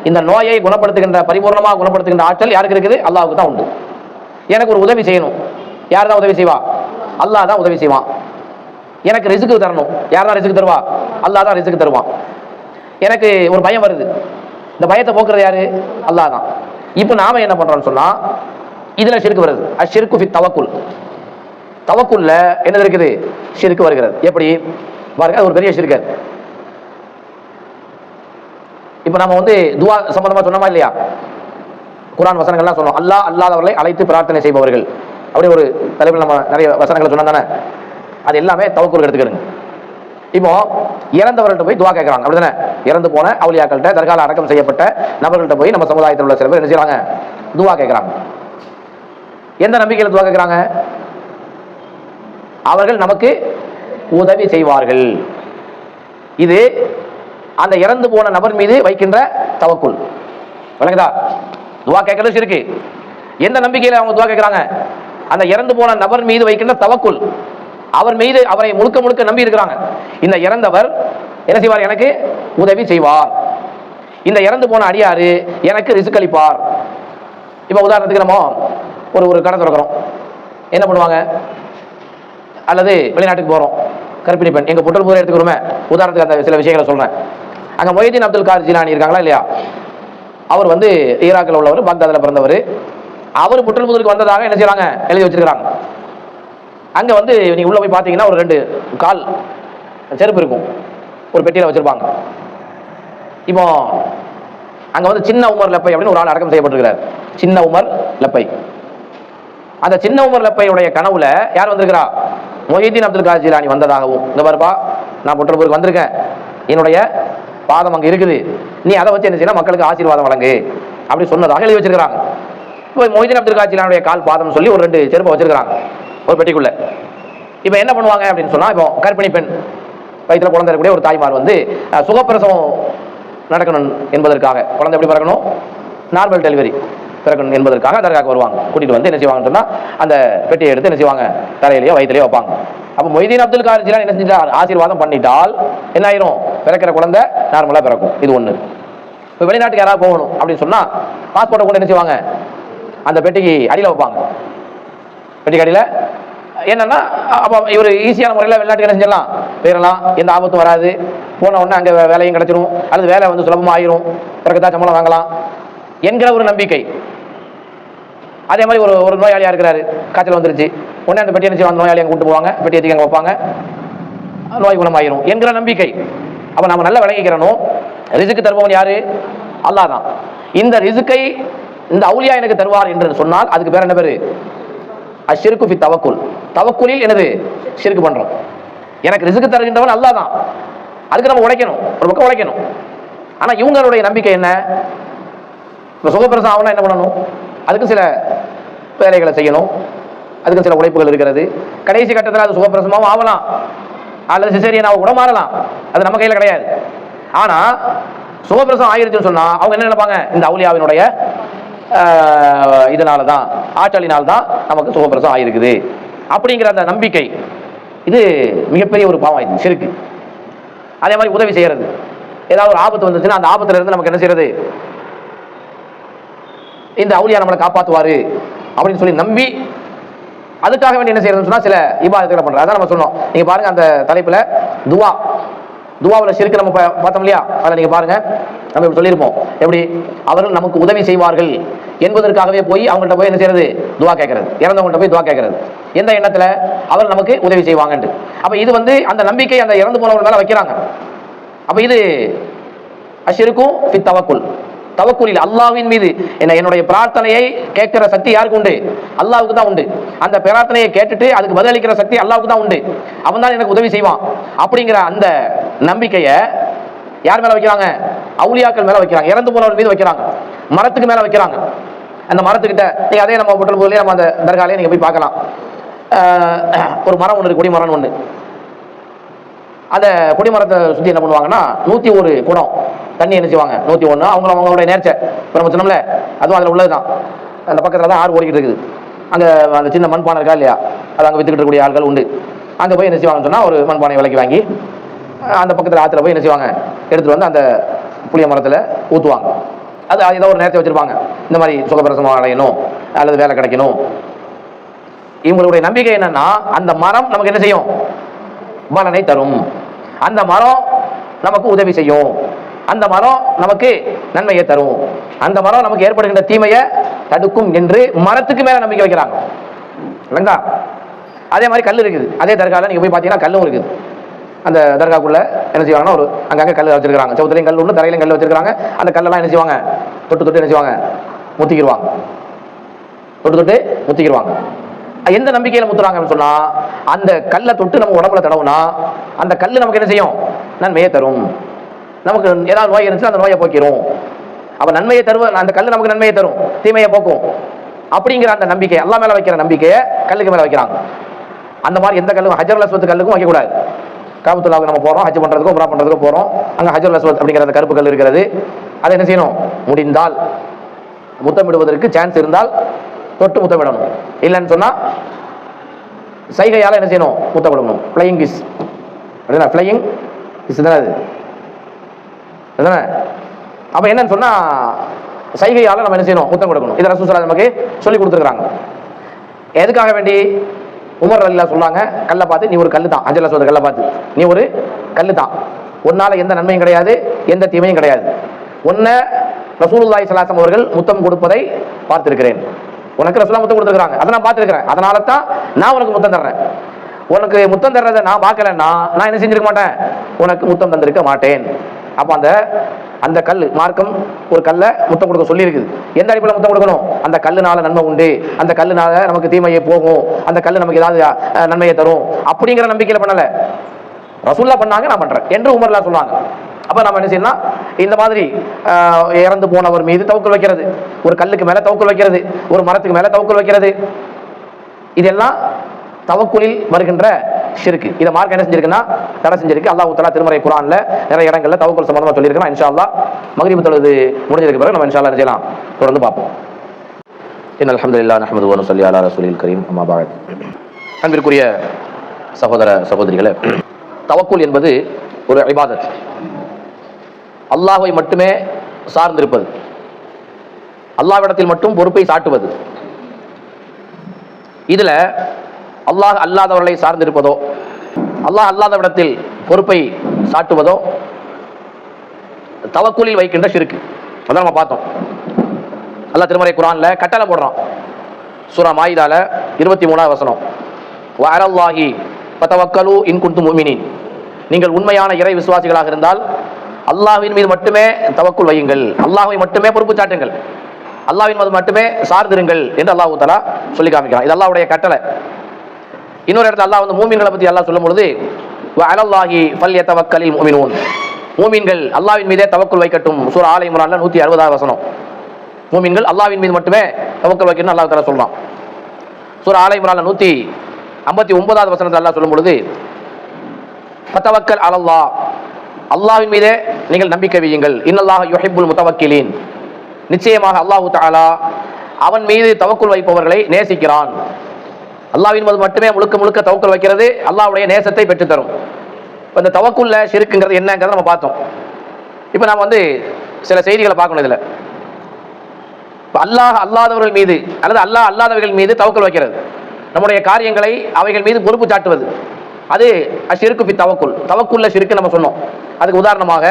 இந்த நோயை குணப்படுத்துகின்ற, பரிபூர்ணமாக குணப்படுத்துகின்ற ஆற்றல் யாருக்கு இருக்குது? அல்லாஹ்வுக்கு தான் உண்டு. எனக்கு ஒரு உதவி செய்யணும், யார் தான் உதவி செய்வா? அல்லாஹ் தான் உதவி செய்வான். எனக்கு ரிஸ்க் தரணும், யார் தான் ரிஸ்க் தருவா? அல்லாஹ் தான் ரிஸ்க் தருவான். எனக்கு ஒரு பயம் வருது, இந்த பயத்தை போக்குறது யாரு? அல்லாஹ் தான். இப்போ நாம என்ன பண்றோம்னு சொன்னா, இதுல ஷிர்க் வருது. அஷ்ஷிர்கு ஃபி தவக்குல். தவக்குல்ல என்னது இருக்குது? ஷிர்க் வருகிறது. எப்படி பாருங்க, அது ஒரு பெரிய ஷிர்க். இப்போ நம்ம வந்து துவா சம்பந்தமா சொன்னோமா இல்லையா? குர்ஆன் வசனங்கள்லாம் சொன்னோம். அல்லாஹ் அல்லாதவர்களை அழைத்து பிரார்த்தனை செய்பவர்கள் அப்படி ஒரு தலைப்பில் நம்ம நிறைய வசனங்களை சொன்னா தானே, அது எல்லாமே தவக்குல் எடுத்துக்கிறோங்க. இப்போ இறந்தவர்கள்ட்ட போய் துவா கேட்கறாங்க, அப்படிதானே? இறந்து போன அவுலியாக்கள்கிட்ட, தர்கால அடக்கம் செய்யப்பட்ட நபர்கள்ட்ட போய் நம்ம சமுதாயத்தில் உள்ள சில பேர் என்ன செய்யறாங்க? துவா கேட்கறாங்க. எந்த நம்பிக்கையில் துவா கேட்கறாங்க? அவர்கள் நமக்கு உதவி செய்வார்கள். இது அந்த இறந்து போன நபர் மீது வைக்கின்ற தவக்குல். விளங்குதா? துவா கேட்கறது இருக்கு. எந்த நம்பிக்கையில அவங்க துவா கேட்கறாங்க? அந்த இறந்து போன நபர் மீது வைக்கின்ற தவக்குல். அவர் மீது அவரை முழுக்க முழுக்க நம்பி இருக்கிறாங்க. இந்த இறந்தவர் என்ன செய்வார்? எனக்கு உதவி செய்வார். இந்த இறந்து போன அடியாரு எனக்கு ரிஸ்க் அளிப்பார். இப்ப உதாரணத்துக்கு நம்ம ஒரு கடை திறக்கிறோம், என்ன பண்ணுவாங்க? அல்லது வெளிநாட்டுக்கு போறோம், கர்ப்பிணி பெண், எங்க புட்டல்புதூர் எடுத்துக்கிறோமே, உதாரணத்துக்கு அந்த சில விஷயங்களை சொல்றேன். அங்க மொய்தீன் அப்துல் காதர் ஜிலானி இருக்காங்களா இல்லையா? அவர் வந்து ஈராக்கில் உள்ளவர், பாக்தாதில் பிறந்தவர். அவர் புட்டல்புதூருக்கு வந்ததாக என்ன செய்யறாங்க? எழுதி வச்சிருக்கிறாங்க. அங்க வந்து நீங்க உள்ள போய் பாத்தீங்கன்னா ஒரு 2 கால் செருப்பு இருக்கும், ஒரு பெட்டியில வச்சிருப்பாங்க. இப்போ அங்க வந்து சின்ன உமர் லப்பை அப்படின்னு ஒரு ஆள் அடக்கம் செய்யப்பட்டிருக்கிறார். சின்ன உமர் லப்பை. அந்த சின்ன உமர் லப்பையுடைய கனவுல யார் வந்திருக்கிறா? மொஹிதீன் அப்துல் காதர் ஜிலானி வந்ததாகவும், இந்த பாருப்பா நான் புட்டல்புதூருக்கு வந்திருக்கேன், என்னுடைய பாதம் அங்க இருக்குது, நீ அதை வச்சு என்ன செய்யணும், மக்களுக்கு ஆசீர்வாதம் வழங்கு அப்படி சொன்னதாக எழுதி வச்சிருக்காங்க. இப்போ மொஹிதீன் அப்துல் காதர் ஜிலானியுடைய கால் பாதம் சொல்லி ஒரு 2 செருப்பை வச்சிருக்காங்க ஒரு பெட்டிக்குள்ள. இப்போ என்ன பண்ணுவாங்க அப்படின்னு சொன்னா, இப்போ கர்ப்பிணி பெண், வயிற்றுல குழந்தை இருக்கக்கூடிய ஒரு தாய்மார் வந்து சுகப்பிரசவம் நடக்கணும் என்பதற்காக, குழந்தை எப்படி பிறக்கணும், நார்மல் டெலிவரி பிறக்கணும் என்பதற்காக தர்காவுக்கு வருவாங்க. கூட்டிட்டு வந்து என்ன செய்வாங்கன்னு சொன்னா, அந்த பெட்டியை எடுத்து என்ன செய்வாங்க, தரையிலேயோ வயிற்றுலையோ வைப்பாங்க. அப்போ மொய்தீன் அப்துல் காதர் ஜிலானி என்ன செஞ்சார்? ஆசீர்வாதம் பண்ணிட்டால் என்ன ஆயிரும்? பிறக்கிற குழந்தை நார்மலா பிறக்கும். இது ஒண்ணு. இப்போ வெளிநாட்டுக்கு யாராவது போகணும் அப்படின்னு சொன்னா, பாஸ்போர்ட்டை கொண்டு என்ன செய்வாங்க? அந்த பெட்டிக்கு அடியில் வைப்பாங்க. பெட்டிக்கு அடியில் என்னன்னா, அப்போ இவர் ஈஸியான முறையில் வெளிநாட்டுக்கு என்ன செஞ்சிடலாம், போயிடலாம், எந்த ஆபத்தும் வராது. போன உடனே அங்கே வேலையும் கிடைச்சிடும், அல்லது வேலை வந்து சுலபமாக ஆயிரும், பிறகுதான் சம்பளம் வாங்கலாம் என்கிற ஒரு நம்பிக்கை. அதே மாதிரி ஒரு நோயாளியா இருக்கிறாரு, காய்ச்சல் வந்துருச்சு, உடனே அந்த பெட்டி என்ன செய்வாங்க? நோயாளியை கூட்டு போவாங்க, பெட்டி ஏற்றி அங்கே வைப்பாங்க, நோய் குணமாயிரும் என்கிற நம்பிக்கை. அப்போ நம்ம நல்லா விளங்கிக்கிறணும், ரிஸ்க் தருபவன் யாரு? அல்லாஹ் தான். இந்த ரிஸ்கை இந்த அவுலியா எனக்கு தருவார் என்று சொன்னால் அதுக்கு பேர் என்ன பேரு? அஷ்ஷிர்கு ஃபி தவக்குல். தவக்குலில் என்னது? ஷிர்க் பண்றோம். எனக்கு ரிஸ்க் தருகின்றவன் அல்லாஹ் தான், அதுக்கு நம்ம உழைக்கணும், ஒரு பக்கம் உழைக்கணும். ஆனா இவங்களுடைய நம்பிக்கை என்ன? இப்போ சுகப்பிரசவம் ஆகணும், என்ன பண்ணணும்? அதுக்கு சில வேலைகளை செய்யணும், அதுக்கு சில உழைப்புகள் இருக்கிறது. கடைசி கட்டத்தில் அது சுகப்பிரசவமாகவும் ஆகலாம், அல்லது சிசேரியனாக கூட மாறலாம், அது நம்ம கையில் கிடையாது. ஆனா சுகப்பிரசவம் ஆகிருச்சுன்னு சொன்னா அவங்க என்ன நினைப்பாங்க? இந்த அவுலியாவினுடைய இதனாலதான், ஆற்றலினால்தான் நமக்கு சுகப்பிரசவம் ஆகிருக்குது அப்படிங்கிற அந்த நம்பிக்கை, இது மிகப்பெரிய ஒரு பாவம். இது ஷிர்க். அதே மாதிரி உதவி செய்யறது, ஏதாவது ஒரு ஆபத்து வந்துச்சுன்னா அந்த ஆபத்துல இருந்து நமக்கு என்ன செய்யறது? இந்த அவுலியா நம்மளை காப்பாற்றுவாரு அப்படின்னு சொல்லி நம்பி அதுக்காக வேண்டி என்ன செய்யறதுன்னு சொன்னா சில இபாதத்துகளை பண்றது. அதான் நம்ம சொன்னோம். நீங்க பாருங்க அந்த தலைப்புல துவாவில் ஷிர்க் நம்ம பார்த்தோம் இல்லையா? அதில் நீங்க பாருங்க, நம்ம இப்படி சொல்லியிருப்போம், எப்படி அவர்கள் நமக்கு உதவி செய்வார்கள் என்பதற்காகவே போய் அவங்கள்ட்ட போய் என்ன செய்யறது? துவா கேட்கறது. இறந்தவங்கள்ட்ட போய் துவா கேட்கறது. எந்த எண்ணத்துல? அவர் நமக்கு உதவி செய்வாங்கன்னு. அப்ப இது வந்து அந்த நம்பிக்கை அந்த இறந்து போனவங்க மேல வைக்கிறாங்க. அப்ப இது அஷ்ஷிர்கு ஃபி தவக்குல். தவக்குலில் அல்லாஹ்வின் மீது என்னுடைய பிரார்த்தனையை கேட்கிற சக்தி யாருக்கு உண்டு? அல்லாஹ்வுக்கு தான் உண்டு. அந்த பிரார்த்தனையை கேட்டுட்டு அதுக்கு பதிலளிக்கிற சக்தி அல்லாஹ்வுக்கு தான் உண்டு. அவன் தான் எனக்கு உதவி செய்வான் அப்படிங்கிற அந்த நம்பிக்கையை யார் மேல வைக்கிறாங்க? அவுலியாக்கள் மேல வைக்கிறாங்க, இறந்து போனவர் மீது வைக்கிறாங்க, மரத்துக்கு மேல வைக்கிறாங்க. அந்த மரத்துக்கிட்ட நீங்க அதே நம்ம புட்டல்புதூர்லயே நம்ம அந்த தர்காலயே நீங்க போய் பார்க்கலாம். ஒரு மரம் ஒன்று இருக்கு, கொடிமரம் ஒன்று. அந்த கொடிமரத்தை சுற்றி என்ன பண்ணுவாங்கன்னா 101 குடம் தண்ணி என்ன செய்வாங்க? 101. அவங்களுடைய நேர்ச்சை இப்போ நம்ம சொன்னோம்ல, அதுவும் அதில் உள்ளது தான். அந்த பக்கத்தில் தான் ஆறு ஓடிக்கிட்டு இருக்குது. அங்கே அந்த சின்ன மண்பானை இருக்கா இல்லையா, அது அங்கே வித்துக்கிட்டு இருக்கக்கூடிய ஆட்கள் உண்டு. அங்கே போய் என்ன செய்வாங்கன்னு சொன்னால் ஒரு மண்பானை விலைக்கு வாங்கி அந்த பக்கத்தில் ஆற்றுல போய் என்ன செய்வாங்க? எடுத்துகிட்டு வந்து அந்த புளிய மரத்தில் ஊற்றுவாங்க. அது ஏதோ ஒரு நேர்ச்சை வச்சுருப்பாங்க, இந்த மாதிரி சுகப்பிரசவம் அடையணும் அல்லது வேலை கிடைக்கணும். இவங்களுடைய நம்பிக்கை என்னன்னா, அந்த மரம் நமக்கு என்ன செய்யும்? பலனை தரும். அந்த மரம் நமக்கு உதவி செய்யும். அந்த மரம் நமக்கு நன்மையை தரும். அந்த மரம் நமக்கு ஏற்படுகின்ற தீமையை தடுக்கும் என்று மரத்துக்கு மேல நம்பிக்கை வைக்கிறாங்க. இல்லைங்களா? அதே மாதிரி கல் இருக்குது. அதே தர்கால நீங்க போய் பார்த்தீங்கன்னா கல்லும் இருக்குது. அந்த தர்காக்குள்ள என்ன செய்வாங்கன்னா ஒரு அங்கங்கே கல் வச்சிருக்காங்க, சவுத்துலையும் கல் ஒன்று தரையிலையும் கல் வச்சிருக்காங்க. அந்த கல்லெல்லாம் என்ன செய்வாங்க, தொட்டு தொட்டு என்ன செய்வாங்க, முத்திக்கிடுவாங்க, தொட்டு தொட்டு முத்திக்கிடுவாங்க. எந்த நம்பிக்கையில முத்துறாங்கன்னு சொன்னா, அந்த கல்லை தொட்டு நம்ம உடம்புல தடவுனா அந்த கல் நமக்கு என்ன செய்யும், நன்மையை தரும். நமக்கு ஏதாவது நோய் இருந்துச்சுன்னா அந்த நோயை போக்கிடும். அப்ப நன்மையை தருவ அந்த கல் நமக்கு நன்மையை தரும், தீமையை போக்கும். அப்படிங்கிற அந்த நம்பிக்கை, அல்லாஹ் மேல வைக்கிற நம்பிக்கையை கல்லுக்கு மேல வைக்கிறாங்க. அந்த மாதிரி எந்த கல்லும் ஹஜருல் அஸ்வத் கல்லுக்கும் வைக்கக்கூடாது. காபத்துல்லாவுக்கு நம்ம போறோம், ஹஜ் பண்றதுக்கும் உம்ரா பண்றதுக்கும் போறோம், அங்க ஹஜருல் அஸ்வத் அப்படிங்கிற அந்த கருப்பு கல் இருக்கிறது. அதை என்ன செய்யணும், முடிந்தால் முத்தமிடுவதற்கு சான்ஸ் இருந்தால் தொட்டு முத்தமிடணும். இல்லைன்னு சொன்னா சைகையால என்ன செய்யணும், முத்தம் கொடுக்கணும். ஃப்ளையிங் கிஸ் அப்படின்னா, ஃப்ளையிங் கிஸ் தானே அது, அதுதானே. அப்ப என்னன்னு சொன்னா சைகையால நம்ம என்ன செய்யணும், முத்தம் கொடுக்கணும். இதை ரசூலுல்லாஹி நமக்கு சொல்லி கொடுத்துருக்காங்க. எதுக்காக வேண்டி, உமர் ரலியல்லாஹு சொல்றாங்க, கல்லை பார்த்து நீ ஒரு கல்லு தான், ஹஜருல் அஸ்வத் கல்லை பார்த்து நீ ஒரு கல்லு தான், உன்னால எந்த நன்மையும் கிடையாது, எந்த தீமையும் கிடையாது. உன்னை ரசூலுல்லாஹி ஸல்லல்லாஹு அலைஹி வஸல்லம் அவர்கள் முத்தம் கொடுப்பதை பார்த்திருக்கிறேன். உனக்கு ரசூலுல்லாஹ் முத்தம் கொடுத்துருக்காங்க, அதை நான் பார்த்திருக்கிறேன். அதனால தான் நான் உனக்கு முத்தம் தர்றேன். உனக்கு முத்தம் தர்றதை நான் பார்க்கலன்னா நான் என்ன செஞ்சிருக்க மாட்டேன், உனக்கு முத்தம் தந்திருக்க மாட்டேன். அப்போ அந்த கல் மார்க்கம் ஒரு கல்லை முத்தம் கொடுக்க சொல்லி இருக்குது. எந்த அடிப்படையில் முத்தம் கொடுக்கணும், அந்த கல்லுனால நன்மை உண்டு, அந்த கல்லுனால நமக்கு தீமையை போகும், அந்த கல்லு நமக்கு ஏதாவது நன்மையை தரும் அப்படிங்கிற நம்பிக்கையில பண்ணல, ரசூலுல்லாஹ் பண்ணாங்க நான் பண்றேன் என்று உமர்லாம் சொல்லுவாங்க. அப்ப நம்ம என்ன செய்யணும், இந்த மாதிரி இறந்து போனவர் மீது தவக்குல் வைக்கிறது, ஒரு கல்லுக்கு மேல தவக்குல் வைக்கிறது, ஒரு மரத்துக்கு மேல தவக்குல் வைக்கிறது, இதெல்லாம் தவக்குலில் வருகின்ற ஷிர்க். இதை மார்க்கம் என்ன செஞ்சிருக்குன்னா தடை செஞ்சிருக்கு. அல்லாஹ் தஆலா திருமறை குர்ஆன்ல நிறைய இடங்கள்ல தவக்குல் சம்பந்தமா சொல்லியிருக்கான். இன்ஷா அல்லாஹ் மக்ரிப் தொழுது முடிஞ்சதுக்கு பிறகு நம்ம இன்ஷா அல்லாஹ் செய்யலாம், தொடர்ந்து பார்ப்போம். இன்னல் ஹம்துலில்லாஹ் நஹ்மதுஹு வ நுஸல்லி அலா ரசூலில் கரீம், அம்மா பஅத். அன்பிற்குரிய சகோதர சகோதரிகளே, தவக்குல் என்பது ஒரு இபாதத், அல்லாஹ்வை மட்டுமே சார்ந்திருப்பது, அல்லாஹ்விடத்தில் மட்டும் பொறுப்பை சாட்டுவது. இதுல அல்லாஹ் அல்லாதவர்களை சார்ந்திருப்பதோ, அல்லாஹ் அல்லாதவிடத்தில் பொறுப்பை சாட்டுவதோ தவக்குலில் வைக்கின்ற ஷிர்க். அதான் நம்ம பார்த்தோம். அல்லாஹ் திருமறை குர்ஆன்ல கட்டளை போடுறான். சூரா மாயிதால 23ஆவது வசனம், வ அலல்லாஹி ஃபதவக்கலு இன் குன்தும் முஃமினீன், நீங்கள் உண்மையான இறை விசுவாசிகளாக இருந்தால் அல்லாஹ்வின் மீது மட்டுமே தவக்குல் வையுங்கள், அல்லாஹ்வை மட்டுமே பொறுப்பு சாட்டுங்கள், அல்லாஹ்வின் மீது மட்டுமே சார்ந்திருங்கள் என்று அல்லாஹ் தஆலா சொல்லி காமிக்கிறான். இது அல்லாஹ்வுடைய கட்டளை. இன்னொரு இடத்துல அல்லாஹ் மூமின்களை பத்தி அல்லாஹ் சொல்லும் பொழுது, வ அலல்லாஹி ஃபல்யதவக்கலில் முஃமினூன், மூமின்கள் அல்லாஹ்வின் மீதே தவக்குல் வைக்கட்டும். சூரா ஆல இம்ரான்ல 160வது வசனம், மூமின்கள் அல்லாஹ்வின் மீது மட்டுமே தவக்குல் வைக்கணும்னு அல்லாஹ் தஆலா சொல்றான். சூரா ஆல இம்ரான்ல 159வது வசனத்தை அல்லாஹ் சொல்லும் பொழுது, ஃபதவக்கல் அலல்லாஹ், அல்லாஹ்வின் மீதே நீங்கள் நம்பிக்கை வையுங்கள், இன்னல்லாஹ யுஹிப்புல் முத்தவக்கிலீன், நிச்சயமாக அல்லாஹ் தஆலா அவன் மீது தவக்குல் வைப்பவர்களை நேசிக்கிறான். அல்லாஹ்வின் மீது மட்டுமே முழுக்க முழுக்க தவக்குல் வைக்கிறது அல்லாஹ்வுடைய நேசத்தை பெற்றுத்தரும். இப்போ இந்த தவக்குல்ல ஷிர்க்குங்கிறது என்னங்கிறத நம்ம பார்த்தோம். இப்போ நாம் சில செய்திகளை பார்க்கணும். இதில் இப்போ அல்லாஹ் அல்லாதவர்கள் மீது அல்லது அல்லாஹ் அல்லாதவர்கள் மீது தவக்குல் வைக்கிறது, நம்முடைய காரியங்களை அவைகள் மீது பொறுப்பு சாட்டுவது, அது ஷிர்க்கு ஃபி தவக்குல். தவக்குல்ல ஷிர்க்கு நம்ம சொன்னோம். அதுக்கு உதாரணமாக